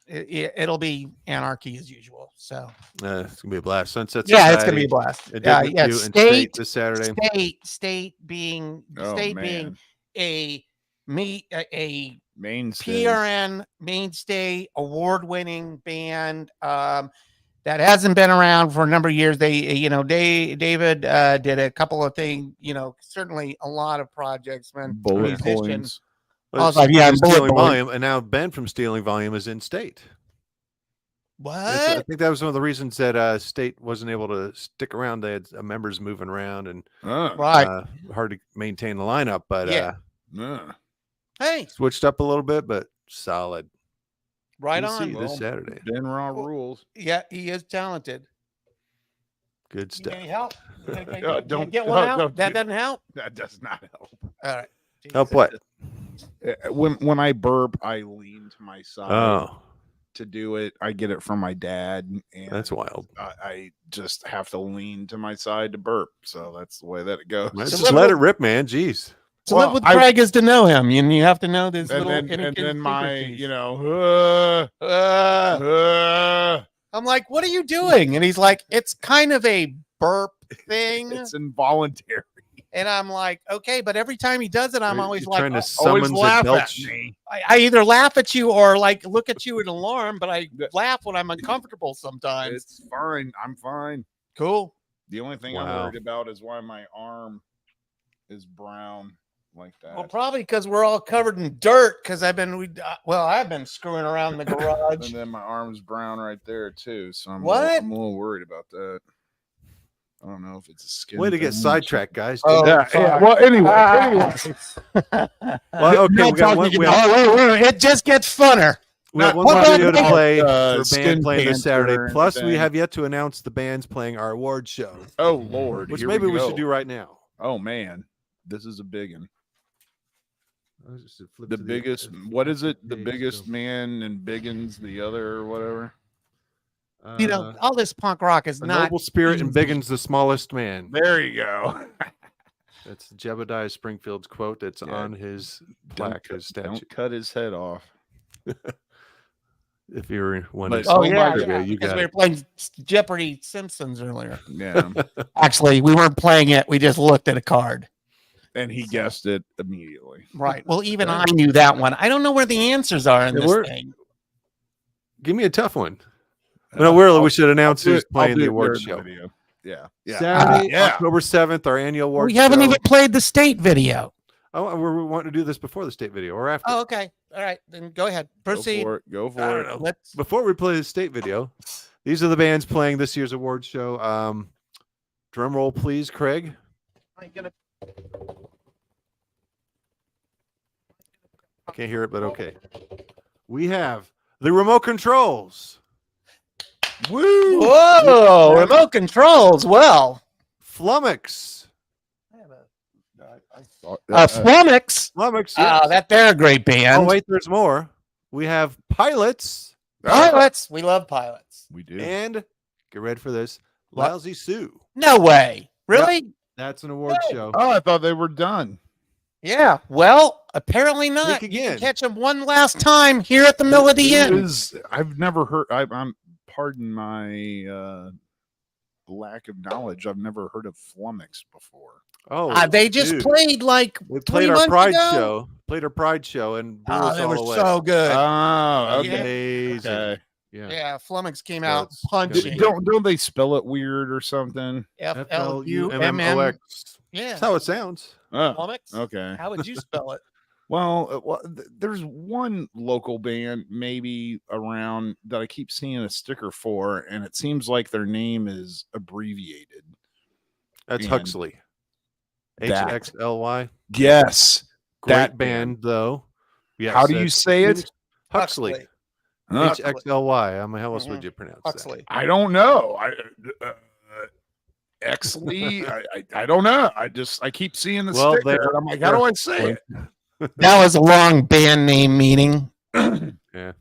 [SPEAKER 1] It'll be anarchy as usual. So
[SPEAKER 8] it's gonna be a blast. Sunset
[SPEAKER 1] yeah,
[SPEAKER 8] Society,
[SPEAKER 1] it's gonna be a blast.
[SPEAKER 8] Indignant
[SPEAKER 1] Yeah,
[SPEAKER 8] and State this Saturday.
[SPEAKER 1] State being
[SPEAKER 9] man.
[SPEAKER 1] a
[SPEAKER 9] Mainstay.
[SPEAKER 1] PRN mainstay award-winning band that hasn't been around for a number of years. David did a couple of things. Certainly a lot of projects. Man,
[SPEAKER 9] Bullet
[SPEAKER 1] musician.
[SPEAKER 9] points.
[SPEAKER 1] I was like, yeah,
[SPEAKER 8] Stealing
[SPEAKER 1] Bullet
[SPEAKER 8] Volume, and now Ben from Stealing Volume is in State.
[SPEAKER 1] What?
[SPEAKER 8] I think that was one of the reasons that State wasn't able to stick around. They had members moving around and
[SPEAKER 1] right,
[SPEAKER 8] hard to maintain the lineup. But
[SPEAKER 1] hey,
[SPEAKER 8] switched up a little bit, but solid.
[SPEAKER 1] Right
[SPEAKER 8] We'll
[SPEAKER 1] on.
[SPEAKER 8] see this Saturday.
[SPEAKER 9] Ben Raw rules.
[SPEAKER 1] Yeah, he is talented.
[SPEAKER 8] Good stuff.
[SPEAKER 1] Any help?
[SPEAKER 9] Don't
[SPEAKER 1] Get one out.
[SPEAKER 9] don't
[SPEAKER 1] That
[SPEAKER 9] do-
[SPEAKER 1] doesn't help.
[SPEAKER 9] That does not help.
[SPEAKER 1] All right.
[SPEAKER 8] Help what?
[SPEAKER 9] When I burp, I lean to my side
[SPEAKER 8] Oh,
[SPEAKER 9] to do it. I get it from my dad, and
[SPEAKER 8] that's wild.
[SPEAKER 9] I just have to lean to my side to burp. So that's the way that it goes.
[SPEAKER 8] Just let it rip, man. Jeez.
[SPEAKER 1] To live with Craig is to know him, and you have to know this
[SPEAKER 9] And
[SPEAKER 1] little.
[SPEAKER 9] then my,
[SPEAKER 1] I'm like, what are you doing? And he's like, it's kind of a burp thing.
[SPEAKER 9] It's involuntary.
[SPEAKER 1] And I'm like, okay, but every time he does it, I'm always
[SPEAKER 8] You're
[SPEAKER 1] like,
[SPEAKER 8] trying to
[SPEAKER 9] always
[SPEAKER 8] summon
[SPEAKER 9] laugh
[SPEAKER 8] the
[SPEAKER 9] at
[SPEAKER 8] belch.
[SPEAKER 9] me.
[SPEAKER 1] I either laugh at you or like look at you in alarm, but I laugh when I'm uncomfortable sometimes.
[SPEAKER 9] It's fine. I'm fine.
[SPEAKER 1] Cool.
[SPEAKER 9] The only thing I'm
[SPEAKER 8] Wow.
[SPEAKER 9] worried about is why my arm is brown like that.
[SPEAKER 1] Well, probably because we're all covered in dirt. Because I've been screwing around in the garage.
[SPEAKER 9] And then my arm's brown right there too. So I'm
[SPEAKER 1] What?
[SPEAKER 9] I'm a little worried about that. I don't know if it's a skin.
[SPEAKER 8] Way to get
[SPEAKER 9] thing.
[SPEAKER 8] sidetracked, guys.
[SPEAKER 1] Oh,
[SPEAKER 9] Yeah. Well, anyway.
[SPEAKER 8] Well, okay, we got one.
[SPEAKER 1] It just gets funner.
[SPEAKER 8] We have one
[SPEAKER 1] What
[SPEAKER 8] more
[SPEAKER 1] about
[SPEAKER 8] video to
[SPEAKER 1] that?
[SPEAKER 8] play for
[SPEAKER 9] Skin
[SPEAKER 8] band playing this Saturday.
[SPEAKER 9] Panther
[SPEAKER 8] Plus, we
[SPEAKER 9] thing.
[SPEAKER 8] have yet to announce the bands playing our award show,
[SPEAKER 9] Oh Lord.
[SPEAKER 8] which
[SPEAKER 9] here
[SPEAKER 8] maybe we
[SPEAKER 9] go.
[SPEAKER 8] should do right now.
[SPEAKER 9] Oh man, this is a big one.
[SPEAKER 8] Flip
[SPEAKER 9] The
[SPEAKER 8] to
[SPEAKER 9] biggest. What is it? The
[SPEAKER 8] page,
[SPEAKER 9] biggest
[SPEAKER 8] so-
[SPEAKER 9] man and Biggins the other or whatever.
[SPEAKER 1] All this punk rock is
[SPEAKER 8] a
[SPEAKER 1] not
[SPEAKER 8] noble spirit and
[SPEAKER 1] easy.
[SPEAKER 8] Biggins the smallest man.
[SPEAKER 9] There you go.
[SPEAKER 8] That's Jebediah Springfield's quote. That's
[SPEAKER 9] Yeah.
[SPEAKER 8] on his plaque, his statue.
[SPEAKER 9] Don't cut his head off.
[SPEAKER 8] If you're wondering,
[SPEAKER 9] But-
[SPEAKER 1] Oh
[SPEAKER 9] Oh,
[SPEAKER 1] yeah,
[SPEAKER 9] my
[SPEAKER 1] yeah,
[SPEAKER 8] you
[SPEAKER 1] because
[SPEAKER 8] got
[SPEAKER 1] we were
[SPEAKER 8] it.
[SPEAKER 1] playing Jeopardy Simpsons earlier.
[SPEAKER 9] Yeah.
[SPEAKER 1] Actually, we weren't playing it. We just looked at a card.
[SPEAKER 9] And he guessed it immediately.
[SPEAKER 1] Right. Well, even I knew that one. I don't know where the answers are in
[SPEAKER 8] Yeah,
[SPEAKER 1] this
[SPEAKER 8] we're-
[SPEAKER 1] thing.
[SPEAKER 8] Give me a tough one. No, really, we should announce
[SPEAKER 9] I'll do
[SPEAKER 8] who's
[SPEAKER 9] it- I'll
[SPEAKER 8] playing
[SPEAKER 9] do
[SPEAKER 8] the
[SPEAKER 9] it
[SPEAKER 8] award
[SPEAKER 9] during the
[SPEAKER 8] show.
[SPEAKER 9] video. Yeah. Yeah.
[SPEAKER 8] Saturday,
[SPEAKER 9] Yeah.
[SPEAKER 8] October 7th, our annual award
[SPEAKER 1] We haven't
[SPEAKER 8] show.
[SPEAKER 1] even played the state video.
[SPEAKER 8] Oh, we want to do this before the state video or after.
[SPEAKER 1] Oh, okay. All right. Then go ahead. Proceed.
[SPEAKER 9] Go
[SPEAKER 1] I
[SPEAKER 9] for
[SPEAKER 1] don't
[SPEAKER 9] it.
[SPEAKER 1] know. Let's.
[SPEAKER 8] Before we play the state video, these are the bands playing this year's award show. Drum roll, please, Craig. Can't hear it, but okay. We have the remote controls,
[SPEAKER 9] Woo!
[SPEAKER 1] Whoa! Remote controls. Well,
[SPEAKER 8] Flummox.
[SPEAKER 1] Flummox.
[SPEAKER 8] Flummox,
[SPEAKER 1] Oh,
[SPEAKER 8] yes.
[SPEAKER 1] they're a great band.
[SPEAKER 8] Oh, wait, there's more. We have Pilots
[SPEAKER 1] Pilots. We love pilots.
[SPEAKER 9] We do.
[SPEAKER 8] and, get ready for this,
[SPEAKER 1] What?
[SPEAKER 8] Lousy Sue.
[SPEAKER 1] No way. Really?
[SPEAKER 8] That's an award show.
[SPEAKER 9] Oh, I thought they were done.
[SPEAKER 1] Yeah. Well, apparently not.
[SPEAKER 8] Think
[SPEAKER 1] You can
[SPEAKER 8] again.
[SPEAKER 1] catch them one last time here at the Melody Inn.
[SPEAKER 9] I've never heard. I'm pardon my lack of knowledge. I've never heard of Flummox before.
[SPEAKER 8] Oh,
[SPEAKER 1] They just
[SPEAKER 8] dude.
[SPEAKER 1] played like
[SPEAKER 8] We
[SPEAKER 1] 3
[SPEAKER 8] played our
[SPEAKER 1] months
[SPEAKER 8] Pride
[SPEAKER 1] ago.
[SPEAKER 8] show. Played our Pride show and blew
[SPEAKER 1] Oh,
[SPEAKER 8] us
[SPEAKER 1] they
[SPEAKER 8] all
[SPEAKER 1] were
[SPEAKER 8] away.
[SPEAKER 1] so good.
[SPEAKER 9] Oh, okay.
[SPEAKER 8] Amazing.
[SPEAKER 9] Okay.
[SPEAKER 8] Yeah.
[SPEAKER 1] Yeah, Flummox came
[SPEAKER 8] So
[SPEAKER 1] out
[SPEAKER 8] it's
[SPEAKER 1] punching.
[SPEAKER 9] Don't they spell it weird or something?
[SPEAKER 1] FLUMM.
[SPEAKER 8] FLUMMOX.
[SPEAKER 1] Yeah.
[SPEAKER 8] That's how it sounds.
[SPEAKER 9] Oh,
[SPEAKER 1] Flummox.
[SPEAKER 9] okay.
[SPEAKER 1] How would you spell it?
[SPEAKER 9] Well, there's one local band maybe around that I keep seeing a sticker for, and it seems like their name is abbreviated.
[SPEAKER 8] That's
[SPEAKER 9] And
[SPEAKER 8] Huxley.
[SPEAKER 9] that-
[SPEAKER 8] HXLY.
[SPEAKER 9] Yes.
[SPEAKER 8] Great
[SPEAKER 9] that
[SPEAKER 8] band, though. Yes,
[SPEAKER 9] How do you
[SPEAKER 8] that's-
[SPEAKER 9] say it?
[SPEAKER 8] Huxley. HXLY. How else would you pronounce
[SPEAKER 1] Huxley.
[SPEAKER 9] I don't know. Exley. I don't know. I keep seeing the
[SPEAKER 8] Well,
[SPEAKER 9] sticker. And I'm like, how do I say it?
[SPEAKER 1] That was a long band name meeting.
[SPEAKER 8] Yeah.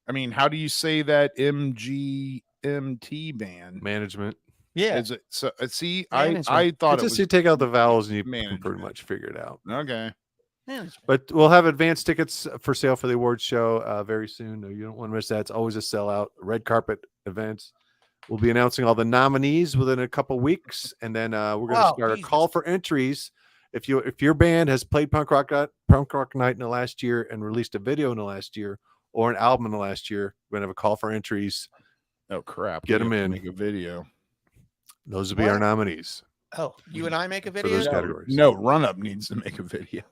[SPEAKER 9] I mean, how do you say that MGMT band?
[SPEAKER 8] Management.
[SPEAKER 1] Yeah.
[SPEAKER 9] Is it so? See,
[SPEAKER 1] Management.
[SPEAKER 9] I thought it
[SPEAKER 8] Just
[SPEAKER 9] was
[SPEAKER 8] you take out the vowels and you can
[SPEAKER 9] management.
[SPEAKER 8] pretty much figure it out.
[SPEAKER 9] Okay.
[SPEAKER 1] Management.
[SPEAKER 8] But we'll have advanced tickets for sale for the awards show very soon. You don't want to miss that. It's always a sellout. Red carpet events. We'll be announcing all the nominees within a couple weeks, and then we're going to start a call for entries. If your band has played punk rock night in the last year and released a video in the last year or an album in the last year, we're going to have a call for entries.
[SPEAKER 9] Oh crap!
[SPEAKER 8] Get them in.
[SPEAKER 9] Make a video.
[SPEAKER 8] Those will be our nominees.
[SPEAKER 1] Oh, you and I make a
[SPEAKER 8] For
[SPEAKER 1] video?
[SPEAKER 8] those categories.
[SPEAKER 9] No, Run Up needs to make a video.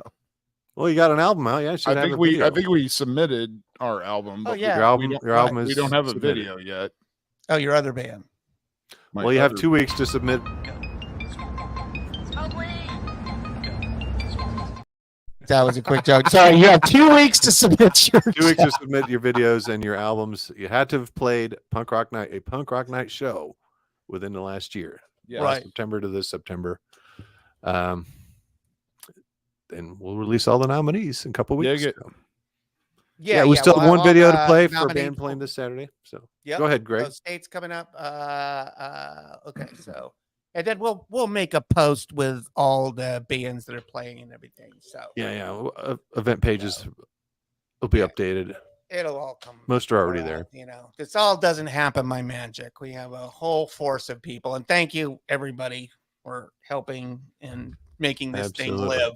[SPEAKER 8] Well, you got an album out. Yeah,
[SPEAKER 9] I think we submitted our album.
[SPEAKER 1] Oh,
[SPEAKER 9] But
[SPEAKER 1] yeah.
[SPEAKER 8] Your album is
[SPEAKER 9] we don't have a
[SPEAKER 8] submitted.
[SPEAKER 9] video yet.
[SPEAKER 1] Oh, your other band.
[SPEAKER 8] Well, you have 2 weeks to submit.
[SPEAKER 1] That was a quick joke. Sorry, you have 2 weeks to submit your
[SPEAKER 8] 2 weeks to submit your videos and your albums. You had to have played a punk rock night show within the last year.
[SPEAKER 9] Yeah.
[SPEAKER 1] Right.
[SPEAKER 8] September to this September. And we'll release all the nominees in a couple weeks.
[SPEAKER 1] Yeah,
[SPEAKER 8] we still
[SPEAKER 1] we'll
[SPEAKER 8] have one
[SPEAKER 1] all
[SPEAKER 8] video
[SPEAKER 1] the
[SPEAKER 8] to play for a
[SPEAKER 1] nominee-
[SPEAKER 8] band playing this Saturday. So
[SPEAKER 1] Yep.
[SPEAKER 8] go ahead, Greg.
[SPEAKER 1] Those dates coming up. Okay, so and then we'll make a post with all the bands that are playing and everything. So
[SPEAKER 8] Event pages will be updated.
[SPEAKER 1] it'll all come.
[SPEAKER 8] Most are already there.
[SPEAKER 1] You know, this all doesn't happen by magic. We have a whole force of people, and thank you everybody for helping and making this thing
[SPEAKER 8] Absolutely.
[SPEAKER 1] live,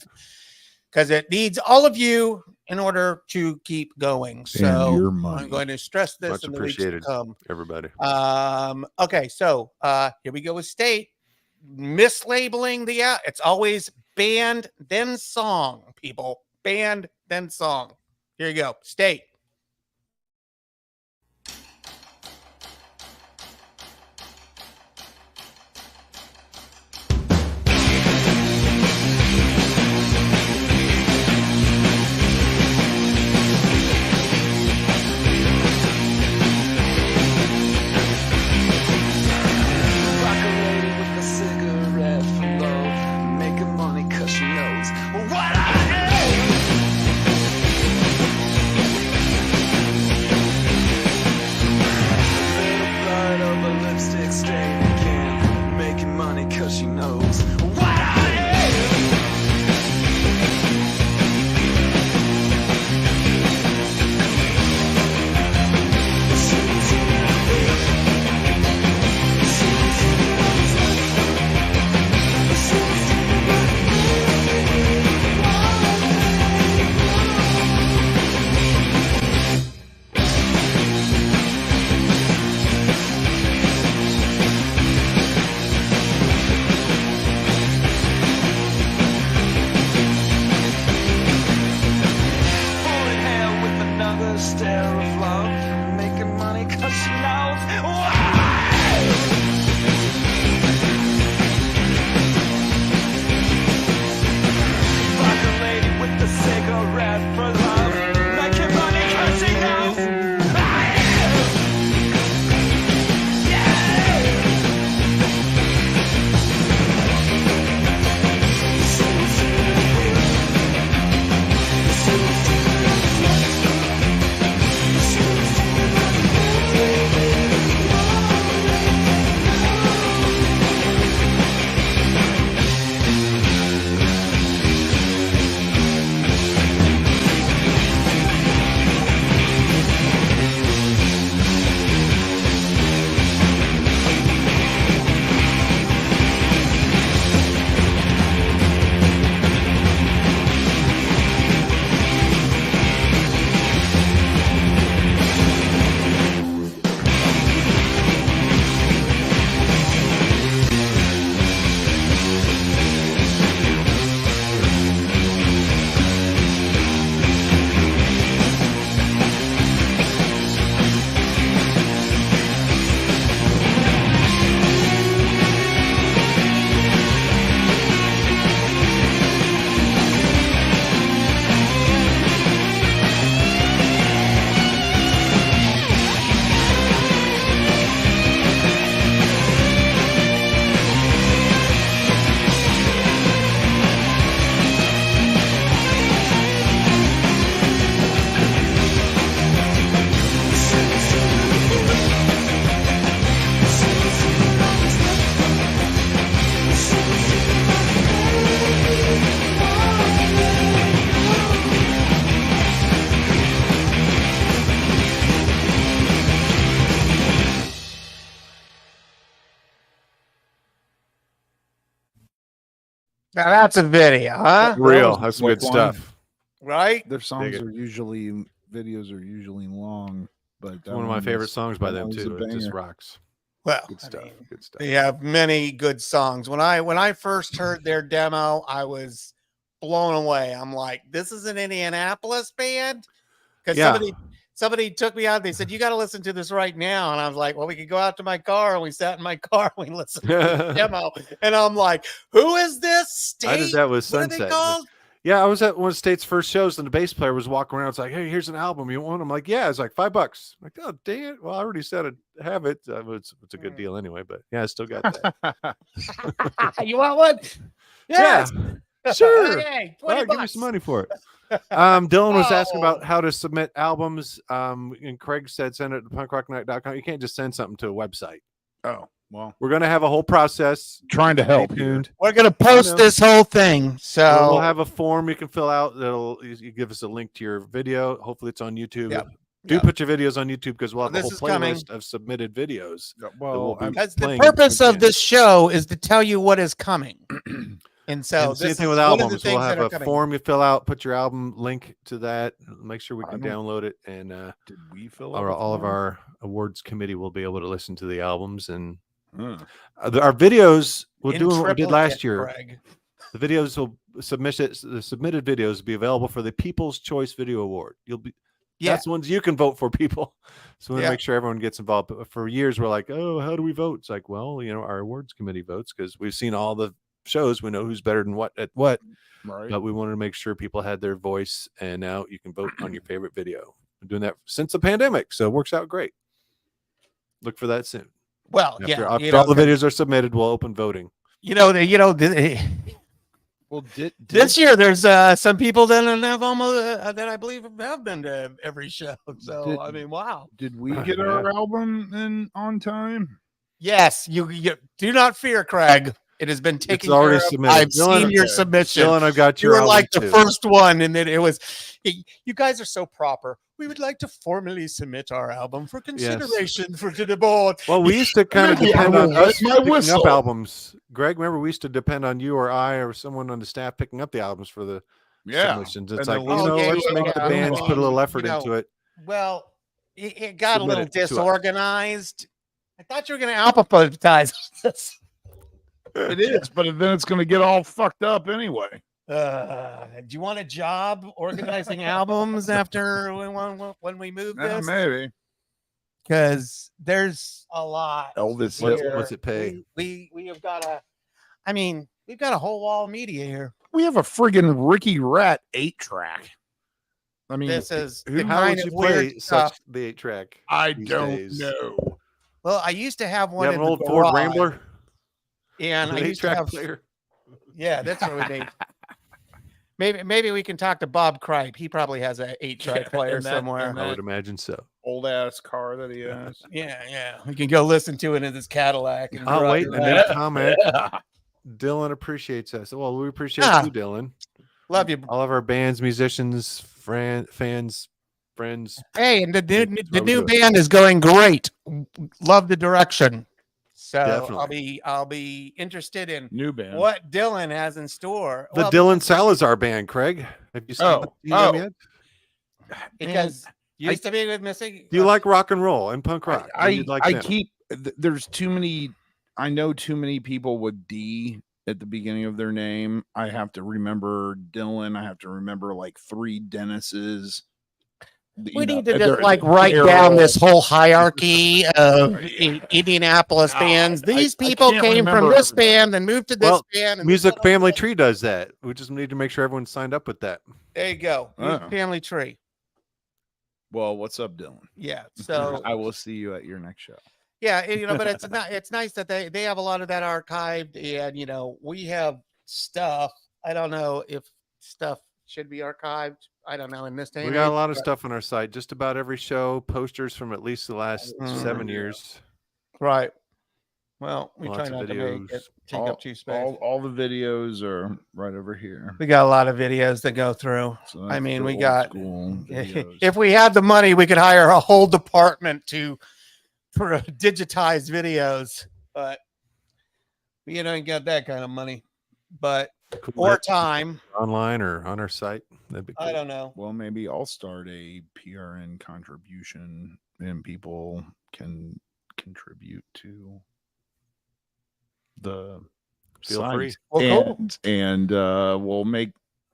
[SPEAKER 1] because it needs all of you in order to keep going. So
[SPEAKER 9] your money.
[SPEAKER 1] I'm going to stress this
[SPEAKER 8] Much
[SPEAKER 1] in the weeks to
[SPEAKER 8] appreciated,
[SPEAKER 1] come.
[SPEAKER 8] everybody.
[SPEAKER 1] Okay, so here we go with state. Mislabeling the it's always band then song, people. Band then song. Here you go. State. Now that's a video, huh?
[SPEAKER 8] Real. That's some
[SPEAKER 9] like
[SPEAKER 8] good
[SPEAKER 9] one.
[SPEAKER 8] stuff.
[SPEAKER 1] Right?
[SPEAKER 9] Their songs
[SPEAKER 8] it.
[SPEAKER 9] are usually videos are usually long, but
[SPEAKER 8] It's one of my favorite songs by them too. It just rocks.
[SPEAKER 1] Well,
[SPEAKER 8] Good stuff. Good stuff.
[SPEAKER 1] they have many good songs. When I first heard their demo, I was blown away. I'm like, this is an Indianapolis band? Because somebody took me out. They said, you got to listen to this right now. And I was like, well, we could go out to my car. And we sat in my car and we listened to the demo. And I'm like, who is this? State?
[SPEAKER 8] I did that with
[SPEAKER 1] What are
[SPEAKER 8] Sunset.
[SPEAKER 1] they called?
[SPEAKER 8] Yeah, I was at one of State's first shows, and the bass player was walking around. It's like, hey, here's an album. You want? I'm like, yeah. It's like $5. I'm like, oh, dang it. Well, I already said I have it. It's a good deal anyway. But yeah, I still got that.
[SPEAKER 1] You want one? Yes.
[SPEAKER 8] Yeah, sure.
[SPEAKER 1] Hey,
[SPEAKER 8] All right,
[SPEAKER 1] $20.
[SPEAKER 8] give me some money for it. Dylan was asking about how to submit albums. And Craig said send it to punkrocknight.com. You can't just send something to a website.
[SPEAKER 9] Oh, well,
[SPEAKER 8] We're gonna have a whole process.
[SPEAKER 9] trying to help.
[SPEAKER 8] Stay tuned.
[SPEAKER 1] We're going to post this whole thing. So
[SPEAKER 8] We'll have a form you can fill out. You give us a link to your video. Hopefully, it's on YouTube.
[SPEAKER 1] Yep.
[SPEAKER 8] Do put your videos on YouTube because we'll have a
[SPEAKER 1] This
[SPEAKER 8] whole
[SPEAKER 1] is coming.
[SPEAKER 8] playlist of submitted videos.
[SPEAKER 9] Well,
[SPEAKER 1] because the purpose of this show is to tell you what is coming. And so
[SPEAKER 8] And same
[SPEAKER 1] this
[SPEAKER 8] thing
[SPEAKER 1] is
[SPEAKER 8] with
[SPEAKER 1] one of the
[SPEAKER 8] albums. We'll
[SPEAKER 1] things that
[SPEAKER 8] have
[SPEAKER 1] are
[SPEAKER 8] a
[SPEAKER 1] coming.
[SPEAKER 8] form you fill out. Put your album link to that. Make sure we can
[SPEAKER 9] don't-
[SPEAKER 8] download it, and
[SPEAKER 9] Did we fill out
[SPEAKER 8] all of
[SPEAKER 9] the form?
[SPEAKER 8] our awards committee will be able to listen to the albums and
[SPEAKER 9] Hmm.
[SPEAKER 8] our videos. We'll
[SPEAKER 1] In
[SPEAKER 8] do what we did
[SPEAKER 1] triplicate,
[SPEAKER 8] last year.
[SPEAKER 1] Greg.
[SPEAKER 8] The videos will the submitted videos will be available for the People's Choice Video Award. That's the ones you can vote for, people. So we want to make sure everyone gets involved. But for years, we're like, oh, how do we vote? It's like, well, our awards committee votes because we've seen all the shows. We know who's better than what at what.
[SPEAKER 9] Right.
[SPEAKER 8] But we wanted to make sure people had their voice, and now you can vote on your favorite video. We're doing that since the pandemic, so it works out great. Look for that soon.
[SPEAKER 1] Well,
[SPEAKER 8] After all the videos are submitted, we'll open voting.
[SPEAKER 9] Well,
[SPEAKER 1] this year there's some people that have almost that I believe have been to every show. So I mean, wow.
[SPEAKER 9] Did we get our album in on time?
[SPEAKER 1] Yes, you do not fear, Craig. It has been taken
[SPEAKER 8] It's already
[SPEAKER 1] care of.
[SPEAKER 8] submitted.
[SPEAKER 1] I've
[SPEAKER 8] Dylan,
[SPEAKER 1] seen your submission.
[SPEAKER 8] Dylan, I've got
[SPEAKER 1] You
[SPEAKER 8] your
[SPEAKER 1] were like the
[SPEAKER 8] album too.
[SPEAKER 1] first one, and then it was. You guys are so proper. We would like to formally submit our album for consideration to the board.
[SPEAKER 8] Well, we used to kind of
[SPEAKER 9] Yeah,
[SPEAKER 8] depend on
[SPEAKER 9] well,
[SPEAKER 8] us
[SPEAKER 9] my
[SPEAKER 8] picking
[SPEAKER 9] whistle.
[SPEAKER 8] up albums. Greg, remember we used to depend on you or I or someone on the staff picking up the albums for the submissions. It's
[SPEAKER 9] And
[SPEAKER 8] like,
[SPEAKER 9] then
[SPEAKER 8] let's make the bands put a little effort into it.
[SPEAKER 1] Well, it got
[SPEAKER 8] Submit
[SPEAKER 1] a little
[SPEAKER 8] it to us.
[SPEAKER 1] disorganized. I thought you were going to alphabetize this.
[SPEAKER 9] It is, but then it's going to get all fucked up anyway.
[SPEAKER 1] Do you want a job organizing albums after when we move this?
[SPEAKER 9] Maybe.
[SPEAKER 1] Because there's a lot.
[SPEAKER 9] Elvis.
[SPEAKER 8] What's it pay?
[SPEAKER 1] We have got we've got a whole wall of media here.
[SPEAKER 9] We have a friggin' Ricky Rat 8-track. I mean,
[SPEAKER 1] This is the
[SPEAKER 8] How
[SPEAKER 1] kind
[SPEAKER 8] would
[SPEAKER 1] of
[SPEAKER 8] you play
[SPEAKER 1] weird stuff.
[SPEAKER 8] such the 8-track?
[SPEAKER 9] I
[SPEAKER 8] these
[SPEAKER 9] don't
[SPEAKER 8] days?
[SPEAKER 9] know.
[SPEAKER 1] Well, I used to have
[SPEAKER 8] You
[SPEAKER 1] one
[SPEAKER 8] have
[SPEAKER 1] in
[SPEAKER 8] an
[SPEAKER 1] the
[SPEAKER 8] old Ford
[SPEAKER 1] garage,
[SPEAKER 8] Rambler?
[SPEAKER 1] and I
[SPEAKER 8] An
[SPEAKER 1] used to
[SPEAKER 8] 8-track
[SPEAKER 1] have.
[SPEAKER 8] player?
[SPEAKER 1] Yeah, that's what we need. Maybe we can talk to Bob Cripe. He probably has an 8-track player somewhere.
[SPEAKER 8] I would imagine so.
[SPEAKER 9] Old ass car that he has.
[SPEAKER 1] Yeah. We can go listen to it in his Cadillac. And
[SPEAKER 8] Oh,
[SPEAKER 1] drive
[SPEAKER 8] wait,
[SPEAKER 1] it
[SPEAKER 8] and
[SPEAKER 1] around.
[SPEAKER 8] then a comment. Dylan appreciates us. Well, we appreciate you, Dylan.
[SPEAKER 1] Love you.
[SPEAKER 8] All of our bands, musicians, fans, friends.
[SPEAKER 1] Hey, and the
[SPEAKER 8] How we
[SPEAKER 1] new
[SPEAKER 8] do it.
[SPEAKER 1] band is going great. Love the direction. So
[SPEAKER 8] Definitely.
[SPEAKER 1] I'll be interested in
[SPEAKER 9] New band.
[SPEAKER 1] what Dylan has in store.
[SPEAKER 8] The Dylan Salazar band, Craig. Have you seen them yet?
[SPEAKER 1] Because you used to be with Missy.
[SPEAKER 8] Do you like rock and roll and punk rock?
[SPEAKER 9] I
[SPEAKER 8] them?
[SPEAKER 9] keep there's too many. I know too many people with D at the beginning of their name. I have to remember Dylan. I have to remember like 3 Dennises.
[SPEAKER 1] We need to just write down this whole hierarchy of Indianapolis bands. These people
[SPEAKER 9] can't
[SPEAKER 1] came from
[SPEAKER 9] remember
[SPEAKER 1] this
[SPEAKER 9] everything.
[SPEAKER 1] band and moved to this band. And
[SPEAKER 8] Music Family Tree does that. We just need to make sure everyone's signed up with that.
[SPEAKER 1] There you go. Music Family Tree.
[SPEAKER 9] Well, what's up, Dylan?
[SPEAKER 1] Yeah. So
[SPEAKER 9] I will see you at your next show.
[SPEAKER 1] yeah, but it's not. It's nice that they have a lot of that archived, and we have stuff. I don't know if stuff should be archived. I don't know in this day.
[SPEAKER 8] We got a lot of stuff on our site. Just about every show, posters from at least the last 7 years.
[SPEAKER 1] Right. Well, we
[SPEAKER 8] Lots
[SPEAKER 1] try
[SPEAKER 8] of
[SPEAKER 1] not to make it take up too space.
[SPEAKER 9] All the videos are right over here.
[SPEAKER 1] We got a lot of videos to go through.
[SPEAKER 9] So
[SPEAKER 1] I
[SPEAKER 9] that's
[SPEAKER 1] mean,
[SPEAKER 9] the
[SPEAKER 1] we
[SPEAKER 9] old
[SPEAKER 1] got.
[SPEAKER 9] school videos.
[SPEAKER 1] If we had the money, we could hire a whole department for digitized videos, but we don't got that kind of money. But
[SPEAKER 8] Could
[SPEAKER 1] or
[SPEAKER 8] let
[SPEAKER 1] time.
[SPEAKER 8] online or on our site. That'd be
[SPEAKER 1] I
[SPEAKER 8] cool.
[SPEAKER 1] don't know.
[SPEAKER 9] Well, maybe I'll start a PRN contribution and people can contribute to the
[SPEAKER 8] Feel free.
[SPEAKER 9] site.
[SPEAKER 1] Well, cool.
[SPEAKER 9] And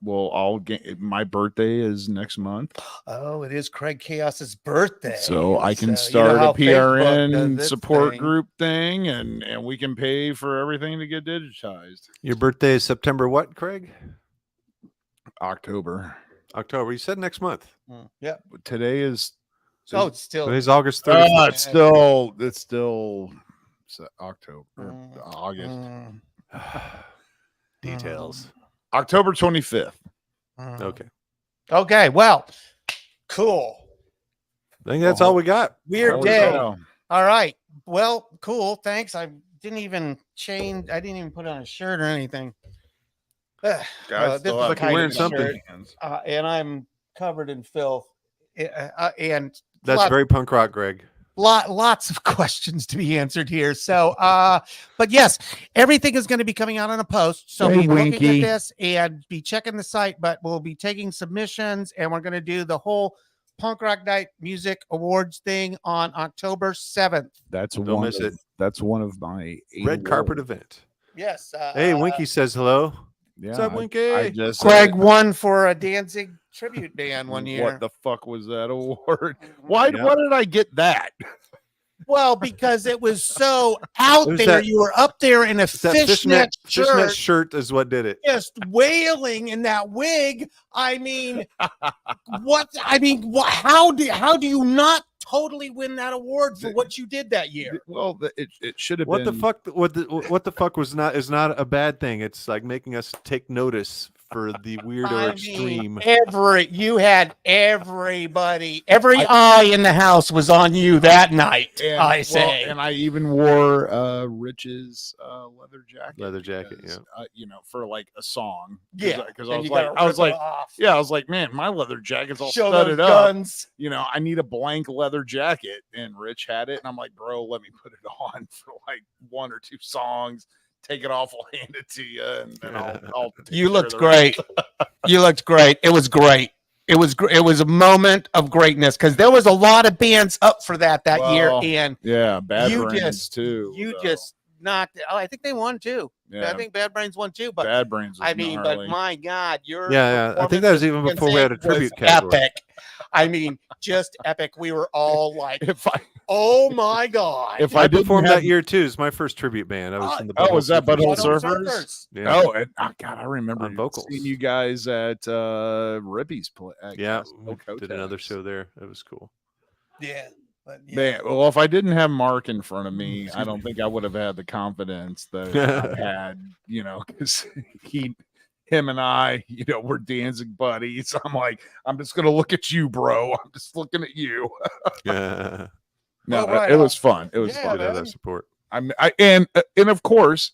[SPEAKER 9] I'll get my birthday is next month.
[SPEAKER 1] Oh, it is Craig Chaos's birthday.
[SPEAKER 9] So I can
[SPEAKER 1] you know
[SPEAKER 9] start
[SPEAKER 1] how
[SPEAKER 9] a PRN
[SPEAKER 1] Facebook does its
[SPEAKER 9] support
[SPEAKER 1] thing.
[SPEAKER 9] group thing and we can pay for everything to get digitized.
[SPEAKER 8] Your birthday is September what, Craig?
[SPEAKER 9] October.
[SPEAKER 8] October. You said next month.
[SPEAKER 1] Yeah.
[SPEAKER 9] Today is
[SPEAKER 1] Oh, it's still.
[SPEAKER 8] Today's August 30th.
[SPEAKER 9] it's still October, August.
[SPEAKER 8] Details.
[SPEAKER 9] October 25th.
[SPEAKER 8] Okay.
[SPEAKER 1] Okay. Well, cool.
[SPEAKER 8] I think that's all we got.
[SPEAKER 1] Weird
[SPEAKER 9] There we
[SPEAKER 1] day.
[SPEAKER 9] go.
[SPEAKER 1] All right. Well, cool. Thanks. I didn't even change. I didn't even put on a shirt or anything.
[SPEAKER 9] Guys,
[SPEAKER 1] This
[SPEAKER 9] still
[SPEAKER 1] is
[SPEAKER 9] have
[SPEAKER 1] the kind
[SPEAKER 8] wearing
[SPEAKER 1] of
[SPEAKER 8] something.
[SPEAKER 1] shirt, and I'm covered in filth. And
[SPEAKER 8] That's very punk rock, Greg.
[SPEAKER 1] lots of questions to be answered here. So, but yes, everything is going to be coming out on a post. So
[SPEAKER 9] Hey,
[SPEAKER 1] be looking
[SPEAKER 9] Winky.
[SPEAKER 1] at this and be checking the site, but we'll be taking submissions and we're going to do the whole Punk Rock Night Music Awards thing on October 7th.
[SPEAKER 9] That's
[SPEAKER 8] Don't miss it.
[SPEAKER 9] That's one of my 8
[SPEAKER 8] Red carpet
[SPEAKER 9] awards.
[SPEAKER 8] event.
[SPEAKER 1] Yes.
[SPEAKER 8] Hey, Winky says hello.
[SPEAKER 9] Yeah,
[SPEAKER 8] What's up, Winky?
[SPEAKER 9] I just
[SPEAKER 1] Greg won for a Danzig tribute band one year.
[SPEAKER 9] What the fuck was that award? Why
[SPEAKER 8] Yeah.
[SPEAKER 9] did I get that?
[SPEAKER 1] Well, because it was so out
[SPEAKER 8] It was
[SPEAKER 1] there.
[SPEAKER 8] that-
[SPEAKER 1] You were up there in a
[SPEAKER 8] It's that
[SPEAKER 1] fishnet
[SPEAKER 8] fishnet
[SPEAKER 1] shirt,
[SPEAKER 8] shirt is what did it.
[SPEAKER 1] just wailing in that wig. I mean, what? I mean, how do you not totally win that award for what you did that year?
[SPEAKER 9] Well, it should have
[SPEAKER 8] What
[SPEAKER 9] been.
[SPEAKER 8] the fuck? What the fuck was not is not a bad thing. It's like making us take notice for the weird or
[SPEAKER 1] I
[SPEAKER 8] extreme.
[SPEAKER 1] mean, you had everybody, every eye in the house was on you that night.
[SPEAKER 9] And,
[SPEAKER 1] I say,
[SPEAKER 9] and I even wore Rich's leather jacket.
[SPEAKER 8] Leather jacket,
[SPEAKER 9] because, you know, for like a song.
[SPEAKER 1] yeah,
[SPEAKER 9] because
[SPEAKER 1] and you gotta
[SPEAKER 9] I was
[SPEAKER 1] rip it
[SPEAKER 9] like,
[SPEAKER 1] off.
[SPEAKER 9] yeah, I was like, man, my leather jacket's all
[SPEAKER 1] Show
[SPEAKER 9] studded
[SPEAKER 1] those
[SPEAKER 9] up.
[SPEAKER 1] guns.
[SPEAKER 9] You know, I need a blank leather jacket, and Rich had it, and I'm like, bro, let me put it on for like 1 or 2 songs. Take it off, I'll hand it to you, and then I'll take
[SPEAKER 1] You
[SPEAKER 9] care
[SPEAKER 1] looked
[SPEAKER 9] of the rest.
[SPEAKER 1] great. You looked great. It was great. It was a moment of greatness because there was a lot of bands up for that year,
[SPEAKER 9] Well,
[SPEAKER 1] and
[SPEAKER 9] Yeah, Bad
[SPEAKER 1] you
[SPEAKER 9] Brains
[SPEAKER 1] just-
[SPEAKER 9] too.
[SPEAKER 1] you
[SPEAKER 9] though.
[SPEAKER 1] just knocked. Oh, I think they won too.
[SPEAKER 9] yeah,
[SPEAKER 1] I think Bad Brains won too. But
[SPEAKER 9] Bad Brains. Was
[SPEAKER 1] I mean,
[SPEAKER 9] gnarly.
[SPEAKER 1] but my God, your
[SPEAKER 8] Yeah. I think that was even before we had a tribute category.
[SPEAKER 1] epic. I mean, just epic. We were all like,
[SPEAKER 9] if I
[SPEAKER 1] "Oh my God!"
[SPEAKER 9] if
[SPEAKER 8] I
[SPEAKER 9] didn't
[SPEAKER 8] performed
[SPEAKER 9] have-
[SPEAKER 8] that year too. It's my first tribute band. I was in the.
[SPEAKER 9] Oh, was that Butthole
[SPEAKER 1] Butthole
[SPEAKER 9] Surfers?
[SPEAKER 8] Yeah.
[SPEAKER 9] Oh, and, God, I remember
[SPEAKER 8] On vocals.
[SPEAKER 9] seeing you guys at Rippy's play. at
[SPEAKER 8] Yeah,
[SPEAKER 9] Castle
[SPEAKER 8] we did another
[SPEAKER 9] Cotex.
[SPEAKER 8] show there. It was cool.
[SPEAKER 1] Yeah. But, yeah.
[SPEAKER 9] Man, well, if I didn't have Mark in front of me, I don't think I would have had the confidence that I had, you know, because him and I, you know, we're Danzig buddies. I'm like, I'm just gonna look at you, bro. I'm just looking at you.
[SPEAKER 8] Yeah.
[SPEAKER 9] No,
[SPEAKER 1] Well, right
[SPEAKER 9] it was
[SPEAKER 1] on.
[SPEAKER 9] fun. It was
[SPEAKER 1] Yeah,
[SPEAKER 9] fun.
[SPEAKER 8] Good to have
[SPEAKER 1] man.
[SPEAKER 8] that support.
[SPEAKER 9] And of course,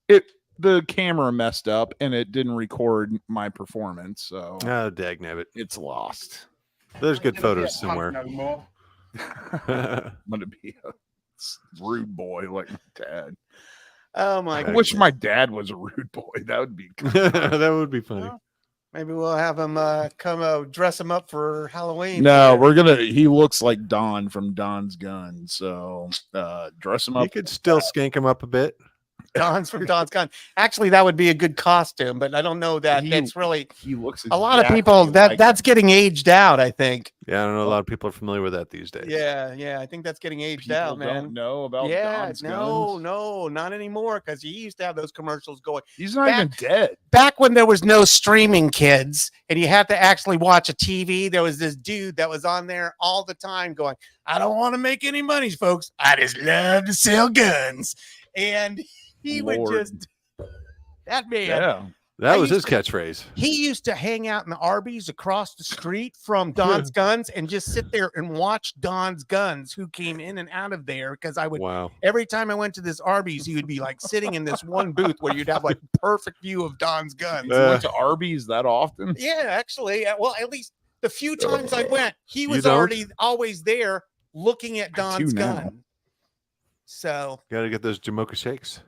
[SPEAKER 9] the camera messed up and it didn't record my performance, so
[SPEAKER 8] Oh, dagnabbit.
[SPEAKER 9] it's lost.
[SPEAKER 8] There's good photos somewhere.
[SPEAKER 9] I'm gonna be a rude boy like my dad.
[SPEAKER 1] Oh my
[SPEAKER 9] I
[SPEAKER 1] God.
[SPEAKER 9] wish my dad was a rude boy. That would be cool.
[SPEAKER 8] That would be funny.
[SPEAKER 1] Well, maybe we'll have him come dress him up for Halloween.
[SPEAKER 9] No, he looks like Don from Don's Gun. So dress him
[SPEAKER 8] You
[SPEAKER 9] up.
[SPEAKER 8] could still skank him up a bit.
[SPEAKER 1] Don's from Don's Gun. Actually, that would be a good costume, but I don't know that that's really
[SPEAKER 9] He looks
[SPEAKER 1] a lot of
[SPEAKER 9] exactly
[SPEAKER 1] people
[SPEAKER 9] like
[SPEAKER 1] that's getting aged out, I think.
[SPEAKER 8] Yeah, I don't know. A lot of people are familiar with that these days.
[SPEAKER 1] Yeah, I think that's getting aged
[SPEAKER 9] people
[SPEAKER 1] out, man.
[SPEAKER 9] don't know about
[SPEAKER 1] Yeah,
[SPEAKER 9] Don's
[SPEAKER 1] no,
[SPEAKER 9] Guns.
[SPEAKER 1] not anymore because he used to have those commercials going
[SPEAKER 9] He's not
[SPEAKER 1] Back-
[SPEAKER 9] even dead.
[SPEAKER 1] back when there was no streaming, kids, and you had to actually watch a TV. There was this dude that was on there all the time going, "I don't want to make any money, folks. I just love to sell guns," and he would
[SPEAKER 9] Lord.
[SPEAKER 1] just that man.
[SPEAKER 9] Yeah.
[SPEAKER 8] That
[SPEAKER 1] I
[SPEAKER 8] was his
[SPEAKER 1] used to-
[SPEAKER 8] catchphrase.
[SPEAKER 1] He used to hang out in the Arby's across the street from Don's Guns and just sit there and watch Don's Guns, who came in and out of there. Because I would,
[SPEAKER 8] Wow.
[SPEAKER 1] every time I went to this Arby's, he would be like sitting in this one booth where you'd have like perfect view of Don's Guns.
[SPEAKER 9] You went to Arby's that often?
[SPEAKER 1] Yeah, actually, well, at least the few times I went, he was
[SPEAKER 8] don't?
[SPEAKER 1] already always there looking at
[SPEAKER 9] I do
[SPEAKER 1] Don's
[SPEAKER 9] now.
[SPEAKER 1] Gun. So
[SPEAKER 8] Got to get those Jamocha shakes.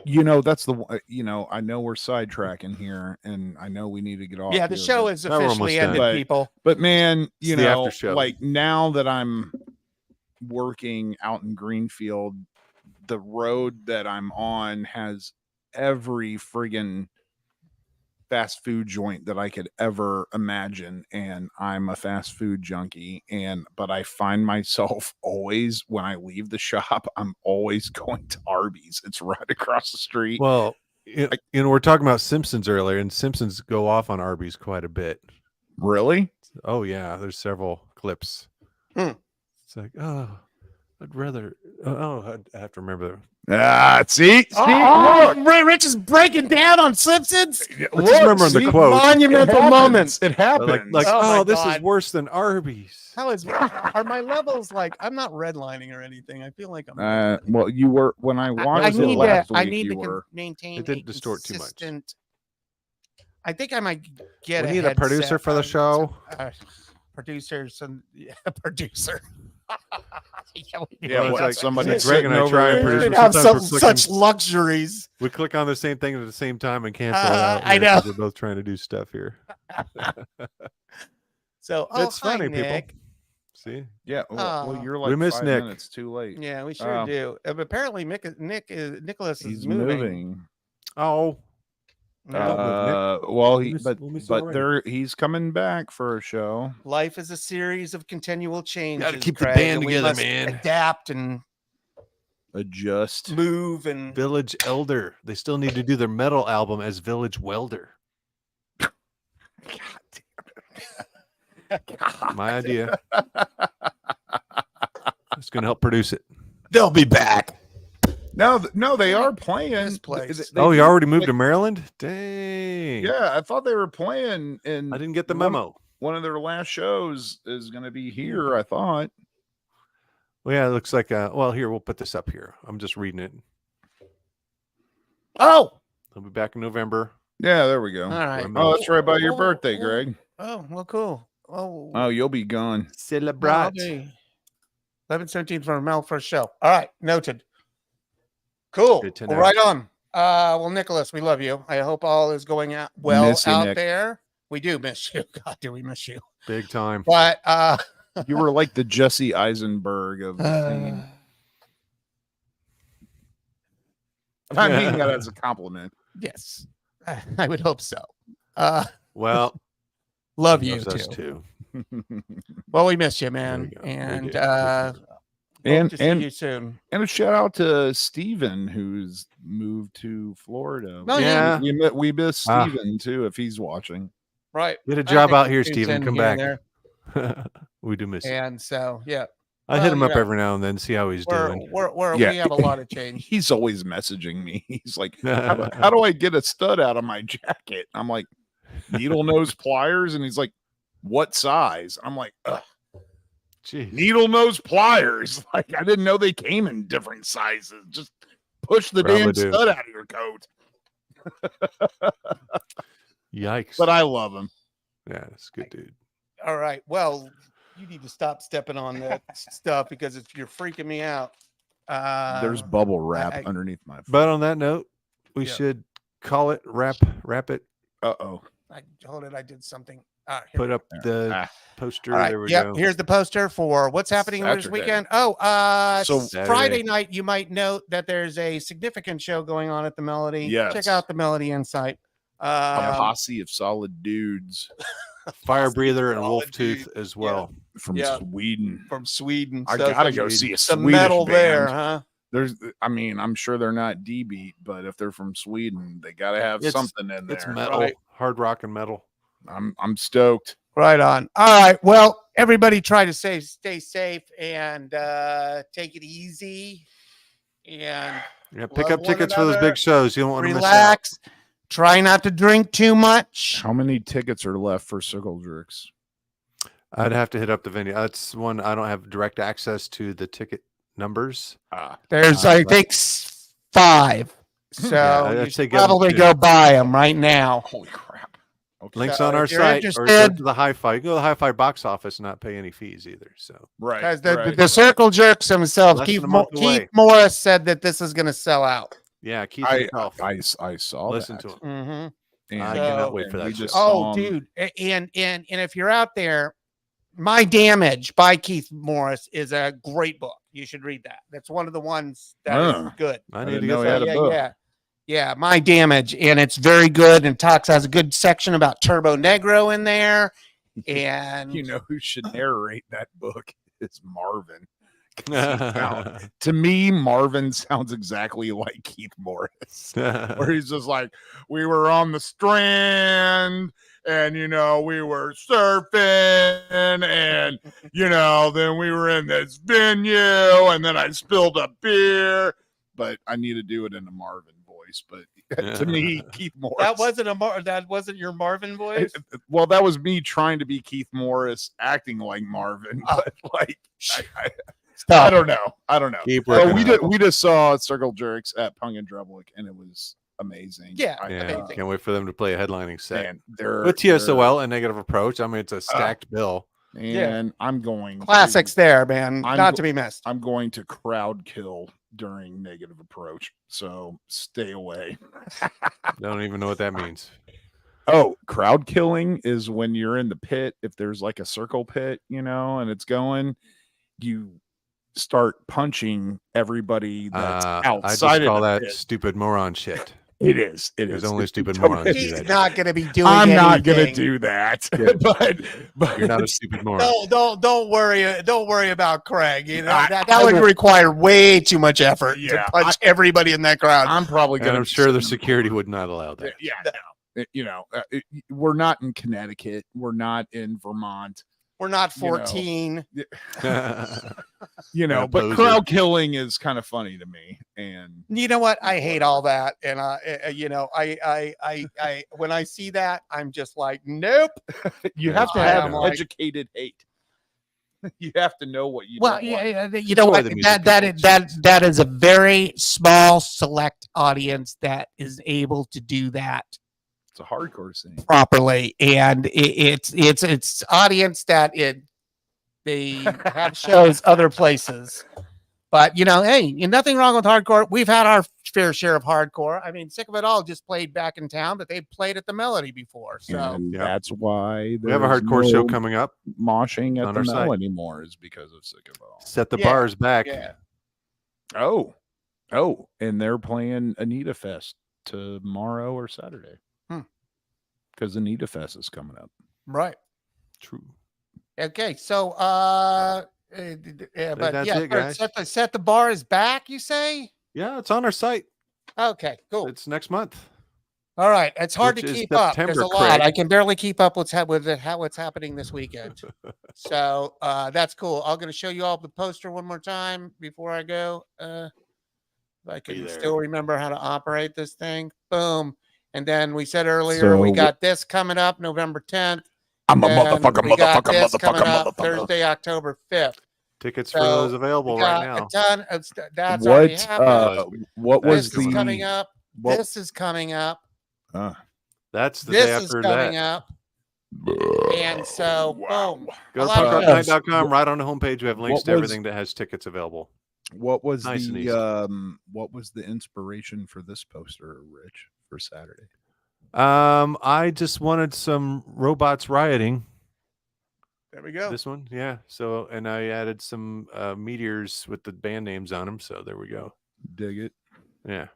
[SPEAKER 9] You know, that's the one. You know, I know we're sidetracking here, and I know we need to get off.
[SPEAKER 1] Yeah, the
[SPEAKER 9] here,
[SPEAKER 1] show
[SPEAKER 9] but-
[SPEAKER 1] is
[SPEAKER 8] Now we're almost
[SPEAKER 1] officially
[SPEAKER 8] done.
[SPEAKER 1] ended,
[SPEAKER 9] But-
[SPEAKER 1] people.
[SPEAKER 9] But man, you
[SPEAKER 8] It's the
[SPEAKER 9] know,
[SPEAKER 8] after show.
[SPEAKER 9] like now that I'm working out in Greenfield, the road that I'm on has every friggin' fast food joint that I could ever imagine, and I'm a fast food junkie. But I find myself always, when I leave the shop, I'm always going to Arby's. It's right across the street.
[SPEAKER 8] Well, you know, we're talking about Simpsons earlier, and Simpsons go off on Arby's quite a bit.
[SPEAKER 9] Really?
[SPEAKER 8] Oh yeah, there's several clips. It's like, oh, I'd rather. Oh, I have to remember.
[SPEAKER 9] See,
[SPEAKER 1] Rich is breaking down on Simpsons.
[SPEAKER 8] Let's just remember the quote.
[SPEAKER 1] Monumental moments.
[SPEAKER 9] It happens.
[SPEAKER 8] Like,
[SPEAKER 1] Oh my
[SPEAKER 8] oh, this is
[SPEAKER 1] God.
[SPEAKER 8] worse than Arby's.
[SPEAKER 1] How are my levels like? I'm not redlining or anything. I feel like I'm.
[SPEAKER 9] Well, you were when I
[SPEAKER 1] I
[SPEAKER 9] watched it
[SPEAKER 1] need
[SPEAKER 9] last
[SPEAKER 1] to.
[SPEAKER 9] week.
[SPEAKER 1] I need
[SPEAKER 9] you
[SPEAKER 1] to
[SPEAKER 9] were.
[SPEAKER 1] maintain.
[SPEAKER 8] It didn't
[SPEAKER 1] a
[SPEAKER 8] distort too much.
[SPEAKER 1] consistent- I think I might get.
[SPEAKER 8] We need a producer
[SPEAKER 1] headset
[SPEAKER 8] for the
[SPEAKER 1] on
[SPEAKER 8] show.
[SPEAKER 1] Producers and producer. Yeah, we do.
[SPEAKER 9] Yeah,
[SPEAKER 8] Well, it's
[SPEAKER 9] what,
[SPEAKER 8] like
[SPEAKER 9] somebody
[SPEAKER 8] Greg
[SPEAKER 9] sitting
[SPEAKER 8] and I
[SPEAKER 9] over
[SPEAKER 8] try and
[SPEAKER 9] there.
[SPEAKER 8] produce.
[SPEAKER 1] We
[SPEAKER 8] but
[SPEAKER 1] have
[SPEAKER 8] sometimes we're
[SPEAKER 1] such
[SPEAKER 8] clicking-
[SPEAKER 1] luxuries.
[SPEAKER 8] We click on the same thing at the same time and cancel it out.
[SPEAKER 1] I
[SPEAKER 8] here
[SPEAKER 1] know.
[SPEAKER 8] 'cause we're both trying to do stuff here.
[SPEAKER 1] So
[SPEAKER 8] It's
[SPEAKER 1] hi,
[SPEAKER 8] funny,
[SPEAKER 1] Nick.
[SPEAKER 8] people. See,
[SPEAKER 9] Yeah, well, you're
[SPEAKER 8] We
[SPEAKER 9] like
[SPEAKER 8] miss
[SPEAKER 9] 5
[SPEAKER 8] Nick.
[SPEAKER 9] minutes too late.
[SPEAKER 1] Yeah, we sure
[SPEAKER 9] Um,
[SPEAKER 1] do. Apparently, Nicholas is
[SPEAKER 9] He's
[SPEAKER 1] moving.
[SPEAKER 9] moving.
[SPEAKER 8] oh,
[SPEAKER 1] Yeah.
[SPEAKER 9] Well,
[SPEAKER 8] We miss- we miss already.
[SPEAKER 9] he's coming back for a show.
[SPEAKER 1] Life is a series of continual changes.
[SPEAKER 8] keep the
[SPEAKER 1] Craig,
[SPEAKER 8] band
[SPEAKER 1] and we
[SPEAKER 8] together,
[SPEAKER 1] must
[SPEAKER 8] man.
[SPEAKER 1] Adapt and
[SPEAKER 9] Adjust.
[SPEAKER 1] move and
[SPEAKER 8] Village Elder. They still need to do their metal album as Village Welder. My idea. It's going to help produce it.
[SPEAKER 1] they'll be back.
[SPEAKER 9] No, they are playing.
[SPEAKER 1] This place.
[SPEAKER 8] Oh, you
[SPEAKER 9] do
[SPEAKER 8] already moved
[SPEAKER 9] play-
[SPEAKER 8] to Maryland? Dang.
[SPEAKER 9] Yeah, I thought they were playing, and
[SPEAKER 8] I didn't get the memo.
[SPEAKER 9] One of their last shows is going to be here. I thought.
[SPEAKER 8] Well, yeah, it looks like, well, here, we'll put this up here. I'm just reading it.
[SPEAKER 1] Oh,
[SPEAKER 8] I'll be back in November.
[SPEAKER 9] Yeah, there we go.
[SPEAKER 1] all right.
[SPEAKER 9] Oh, that's right by your birthday, Greg.
[SPEAKER 1] Oh, well, cool.
[SPEAKER 9] Oh, you'll be gone.
[SPEAKER 8] Celebrate.
[SPEAKER 1] 11/17 for Mel first show. All right, noted. Cool.
[SPEAKER 8] Good to
[SPEAKER 1] Well,
[SPEAKER 8] know.
[SPEAKER 1] right on. Well, Nicholas, we love you. I hope all is going out well
[SPEAKER 9] Miss you,
[SPEAKER 1] out
[SPEAKER 9] Nick.
[SPEAKER 1] there. We do miss you. God, do we miss you?
[SPEAKER 8] Big time.
[SPEAKER 1] But
[SPEAKER 9] You were like the Jesse Eisenberg of the scene. I mean that as a compliment.
[SPEAKER 1] yes, I would hope so.
[SPEAKER 8] Well,
[SPEAKER 1] Love you
[SPEAKER 8] loves us
[SPEAKER 1] too.
[SPEAKER 8] too.
[SPEAKER 1] Well, we miss you, man,
[SPEAKER 8] There we go. We
[SPEAKER 1] and
[SPEAKER 8] do.
[SPEAKER 1] hope
[SPEAKER 9] And-
[SPEAKER 1] to see
[SPEAKER 9] and-
[SPEAKER 1] you soon.
[SPEAKER 9] And a shout out to Steven, who's moved to Florida.
[SPEAKER 1] Oh, yeah.
[SPEAKER 9] We miss
[SPEAKER 8] Ah.
[SPEAKER 9] Steven too, if he's watching.
[SPEAKER 1] Right.
[SPEAKER 8] Get a
[SPEAKER 1] I
[SPEAKER 8] job
[SPEAKER 1] think
[SPEAKER 8] out
[SPEAKER 1] he
[SPEAKER 8] here,
[SPEAKER 1] tunes
[SPEAKER 8] Steven.
[SPEAKER 1] in
[SPEAKER 8] Come
[SPEAKER 1] here and
[SPEAKER 8] back.
[SPEAKER 1] there.
[SPEAKER 8] We do miss you.
[SPEAKER 1] And so, yeah,
[SPEAKER 8] I hit
[SPEAKER 1] well,
[SPEAKER 8] him up
[SPEAKER 1] you know,
[SPEAKER 8] every now and then, see how he's doing.
[SPEAKER 9] Yeah.
[SPEAKER 1] we have a lot of change.
[SPEAKER 9] He's always messaging me. He's like, how do I get a stud out of my jacket? I'm like, needle nose pliers. And he's like, what size? I'm like, ugh,
[SPEAKER 8] Jeez.
[SPEAKER 9] needle nose pliers. Like, I didn't know they came in different sizes. Just push the
[SPEAKER 8] Probably
[SPEAKER 9] damn
[SPEAKER 8] do.
[SPEAKER 9] stud out of your coat.
[SPEAKER 8] Yikes.
[SPEAKER 9] But I love him.
[SPEAKER 8] Yeah, it's good, dude.
[SPEAKER 1] All right. Well, you need to stop stepping on that stuff because you're freaking me out.
[SPEAKER 9] There's bubble wrap
[SPEAKER 1] I-
[SPEAKER 9] underneath my foot.
[SPEAKER 8] But on that note, we
[SPEAKER 1] Yeah.
[SPEAKER 8] should call it, wrap it,
[SPEAKER 9] Uh-oh.
[SPEAKER 1] Hold it. I did something. Here
[SPEAKER 8] put
[SPEAKER 1] we
[SPEAKER 8] up the
[SPEAKER 9] Ah.
[SPEAKER 8] poster.
[SPEAKER 1] All right.
[SPEAKER 8] There we
[SPEAKER 1] Yep.
[SPEAKER 8] go.
[SPEAKER 1] Here's the poster for what's happening this
[SPEAKER 9] Saturday.
[SPEAKER 1] weekend. Oh,
[SPEAKER 9] So-
[SPEAKER 1] Friday night, you might note that there's a significant show going on at the Melody.
[SPEAKER 9] Yes.
[SPEAKER 1] Check out the Melody Insight.
[SPEAKER 9] A posse of solid dudes
[SPEAKER 8] Fire Breather and
[SPEAKER 1] solid
[SPEAKER 8] Wolf Tooth
[SPEAKER 1] dude.
[SPEAKER 8] as well.
[SPEAKER 9] from
[SPEAKER 1] Yeah.
[SPEAKER 9] Sweden.
[SPEAKER 1] From Sweden.
[SPEAKER 9] I
[SPEAKER 1] So
[SPEAKER 9] gotta
[SPEAKER 1] some-
[SPEAKER 9] go see a
[SPEAKER 1] some
[SPEAKER 9] Swedish
[SPEAKER 1] metal
[SPEAKER 9] band.
[SPEAKER 1] there, huh?
[SPEAKER 9] I mean, I'm sure they're not D beat, but if they're from Sweden, they gotta have
[SPEAKER 8] It's-
[SPEAKER 9] something in there.
[SPEAKER 8] It's metal,
[SPEAKER 1] Right.
[SPEAKER 8] hard rock and metal.
[SPEAKER 9] I'm stoked.
[SPEAKER 1] Right on. All right. Well, everybody try to stay safe and take it easy and
[SPEAKER 8] Yeah, pick
[SPEAKER 1] Love
[SPEAKER 8] up
[SPEAKER 1] one
[SPEAKER 8] tickets for those
[SPEAKER 1] another.
[SPEAKER 8] big shows. You don't want to miss out.
[SPEAKER 1] relax. Try not to drink too much.
[SPEAKER 9] How many tickets are left for Circle Jerks?
[SPEAKER 8] I'd have to hit up the venue. That's one I don't have direct access to the ticket numbers.
[SPEAKER 1] There's, I think, 5. So
[SPEAKER 8] Yeah, I'd
[SPEAKER 1] you
[SPEAKER 8] say
[SPEAKER 1] should
[SPEAKER 8] get 'em
[SPEAKER 1] probably
[SPEAKER 8] soon.
[SPEAKER 1] go buy them right now.
[SPEAKER 9] Holy crap. Okay.
[SPEAKER 8] Links
[SPEAKER 1] So
[SPEAKER 8] on our
[SPEAKER 1] if you're
[SPEAKER 8] site or go
[SPEAKER 1] interested-
[SPEAKER 8] to the HiFi. You can go to the HiFi box office and not pay any fees either. So
[SPEAKER 9] Right.
[SPEAKER 1] Because
[SPEAKER 9] right.
[SPEAKER 1] the Circle Jerks themselves,
[SPEAKER 8] Less
[SPEAKER 1] Keith,
[SPEAKER 8] than a month away.
[SPEAKER 1] Keith Morris said that this is going to sell out.
[SPEAKER 8] Yeah, Keith
[SPEAKER 9] I
[SPEAKER 8] himself.
[SPEAKER 9] I saw
[SPEAKER 8] Listen
[SPEAKER 9] that.
[SPEAKER 8] to him.
[SPEAKER 1] Mm-hmm.
[SPEAKER 9] And
[SPEAKER 8] I
[SPEAKER 1] So-
[SPEAKER 8] cannot wait for
[SPEAKER 9] and we
[SPEAKER 8] that show.
[SPEAKER 9] just saw him.
[SPEAKER 1] Dude, and if you're out there, My Damage by Keith Morris is a great book. You should read that. That's one of the ones that is good.
[SPEAKER 8] I
[SPEAKER 9] I
[SPEAKER 8] need to
[SPEAKER 9] didn't
[SPEAKER 8] get
[SPEAKER 9] know he
[SPEAKER 8] that.
[SPEAKER 9] had a book.
[SPEAKER 1] Yeah, My Damage, and it's very good. And has a good section about Turbo Negro in there. And
[SPEAKER 9] You know who should narrate that book is Marvin. To me, Marvin sounds exactly like Keith Morris, where he's just like, we were on the strand and, we were surfing and, then we were in this venue and then I spilled a beer, but I need to do it in a Marvin voice. But to me, Keith Morris.
[SPEAKER 1] that wasn't your Marvin voice.
[SPEAKER 9] Well, that was me trying to be Keith Morris, acting like Marvin, but like, I don't know.
[SPEAKER 8] Keep
[SPEAKER 9] But
[SPEAKER 8] working
[SPEAKER 9] we just saw Circle Jerks at Pung and Drublic, and it was amazing.
[SPEAKER 1] Yeah,
[SPEAKER 8] Yeah, can't wait for them to play a headlining set
[SPEAKER 9] And they're
[SPEAKER 8] with T.S.O.L and Negative Approach. I mean, it's a stacked bill.
[SPEAKER 9] and I'm going
[SPEAKER 1] Classics there, man.
[SPEAKER 9] I'm
[SPEAKER 1] Not
[SPEAKER 9] go-
[SPEAKER 1] to be missed.
[SPEAKER 9] I'm going to crowd kill during Negative Approach, so stay away.
[SPEAKER 8] Don't even know what that means.
[SPEAKER 9] Oh, crowd killing is when you're in the pit. If there's like a circle pit, and it's going, you start punching everybody that's
[SPEAKER 8] I
[SPEAKER 9] outside
[SPEAKER 8] just call
[SPEAKER 9] of the
[SPEAKER 8] that
[SPEAKER 9] pit.
[SPEAKER 8] stupid moron shit.
[SPEAKER 9] It is.
[SPEAKER 8] There's only
[SPEAKER 9] It's
[SPEAKER 8] stupid
[SPEAKER 9] totally-
[SPEAKER 8] morons do
[SPEAKER 1] He's
[SPEAKER 8] that.
[SPEAKER 1] not going to be doing.
[SPEAKER 9] I'm not gonna
[SPEAKER 1] anything.
[SPEAKER 9] do that.
[SPEAKER 8] Yeah.
[SPEAKER 9] but
[SPEAKER 8] You're not a stupid moron.
[SPEAKER 1] Don't worry about Craig. That
[SPEAKER 9] I
[SPEAKER 1] would
[SPEAKER 9] will-
[SPEAKER 1] require way too much effort
[SPEAKER 9] Yeah,
[SPEAKER 1] to punch everybody in that crowd.
[SPEAKER 9] I'm probably
[SPEAKER 8] And
[SPEAKER 9] gonna.
[SPEAKER 8] I'm sure the security would not allow that.
[SPEAKER 9] Yeah, no. We're not in Connecticut. We're not in Vermont.
[SPEAKER 1] We're not
[SPEAKER 9] you know.
[SPEAKER 1] 14.
[SPEAKER 8] What a
[SPEAKER 9] But
[SPEAKER 8] poser.
[SPEAKER 9] crowd killing is kind of funny to me. And
[SPEAKER 1] You know what? I hate all that, and I when I see that, I'm just like, nope.
[SPEAKER 9] you
[SPEAKER 8] Yeah,
[SPEAKER 9] have to
[SPEAKER 1] I
[SPEAKER 9] have
[SPEAKER 1] am like-
[SPEAKER 9] educated hate. You have to know what you.
[SPEAKER 1] Well,
[SPEAKER 9] don't like.
[SPEAKER 1] yeah, you know
[SPEAKER 8] Why
[SPEAKER 1] what?
[SPEAKER 8] the music
[SPEAKER 1] That is a very small, select audience that is able to do that
[SPEAKER 9] It's a hardcore scene.
[SPEAKER 1] properly, and it's audience that they have shows other places. But hey, nothing wrong with hardcore. We've had our fair share of hardcore. I mean, Sick of It All just played back in town, but they played at the Melody before. So
[SPEAKER 9] And
[SPEAKER 8] Yeah.
[SPEAKER 9] that's why
[SPEAKER 8] We have a
[SPEAKER 9] there's
[SPEAKER 8] hardcore show
[SPEAKER 9] no
[SPEAKER 8] coming up.
[SPEAKER 9] moshing at
[SPEAKER 8] on
[SPEAKER 9] the
[SPEAKER 8] our
[SPEAKER 9] Mel
[SPEAKER 8] site.
[SPEAKER 9] anymore is because of Sick of It All.
[SPEAKER 8] Set the
[SPEAKER 1] Yeah,
[SPEAKER 8] bars back.
[SPEAKER 1] yeah.
[SPEAKER 9] Oh, and they're playing Anita Fest tomorrow or Saturday. Because Anita Fest is coming up.
[SPEAKER 1] right.
[SPEAKER 8] True.
[SPEAKER 1] Okay, so but
[SPEAKER 8] that's
[SPEAKER 1] yeah,
[SPEAKER 8] it, guys.
[SPEAKER 1] set the bar is back, you say?
[SPEAKER 8] Yeah, it's on our site.
[SPEAKER 1] Okay, cool.
[SPEAKER 8] It's next month.
[SPEAKER 1] All right, it's hard
[SPEAKER 8] Which
[SPEAKER 1] to
[SPEAKER 8] is
[SPEAKER 1] keep up. There's a
[SPEAKER 8] September,
[SPEAKER 1] lot.
[SPEAKER 8] Craig.
[SPEAKER 1] I can barely keep up what's happening this weekend. So that's cool. I'm going to show you all the poster one more time before I go. If I can
[SPEAKER 8] there.
[SPEAKER 1] still remember how to operate this thing. Boom. And then we said earlier we
[SPEAKER 9] So-
[SPEAKER 1] got this coming up November 10th.
[SPEAKER 9] I'm a
[SPEAKER 1] and
[SPEAKER 9] motherfucker,
[SPEAKER 1] we got
[SPEAKER 9] motherfucker,
[SPEAKER 1] this coming
[SPEAKER 9] motherfucker,
[SPEAKER 1] up
[SPEAKER 9] motherfucker.
[SPEAKER 1] Thursday, October 5th.
[SPEAKER 8] Tickets for
[SPEAKER 1] So,
[SPEAKER 8] those available
[SPEAKER 1] We
[SPEAKER 8] right
[SPEAKER 1] got
[SPEAKER 8] now.
[SPEAKER 1] a ton of that's already
[SPEAKER 9] What
[SPEAKER 1] happened.
[SPEAKER 9] what was
[SPEAKER 1] This is
[SPEAKER 9] the
[SPEAKER 1] coming up.
[SPEAKER 9] what-
[SPEAKER 1] This is coming up.
[SPEAKER 8] That's the day
[SPEAKER 1] This is
[SPEAKER 8] after
[SPEAKER 1] coming
[SPEAKER 8] that.
[SPEAKER 1] up. And so, boom.
[SPEAKER 8] Go
[SPEAKER 1] A
[SPEAKER 8] to
[SPEAKER 1] lot of
[SPEAKER 8] punkrocknight.com. Right on the homepage, we have links
[SPEAKER 9] What
[SPEAKER 8] to
[SPEAKER 9] was-
[SPEAKER 8] everything that has tickets available.
[SPEAKER 9] What was
[SPEAKER 8] Nice and
[SPEAKER 9] the
[SPEAKER 8] easy.
[SPEAKER 9] what was the inspiration for this poster, Rich, for Saturday?
[SPEAKER 8] I just wanted some robots rioting.
[SPEAKER 1] There we go.
[SPEAKER 8] This one, yeah. So, and I added some meteors with the band names on them. So there we go.
[SPEAKER 9] Dig it.
[SPEAKER 8] Yeah,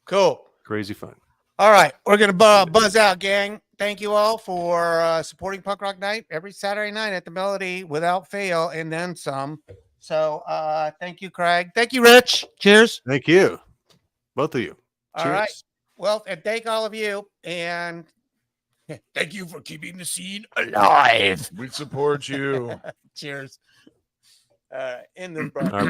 [SPEAKER 1] Cool.
[SPEAKER 8] crazy fun.
[SPEAKER 1] All right. We're going to buzz out, gang. Thank you all for supporting Punk Rock Night every Saturday night at the Melody without fail and then some. So thank you, Craig. Thank you, Rich. Cheers.
[SPEAKER 8] Thank you, both of you.
[SPEAKER 1] All right.
[SPEAKER 8] Cheers.
[SPEAKER 1] Well, and thank all of you. And thank you for keeping the scene alive.
[SPEAKER 9] We support you.
[SPEAKER 1] Cheers. In this, bro.
[SPEAKER 8] All right.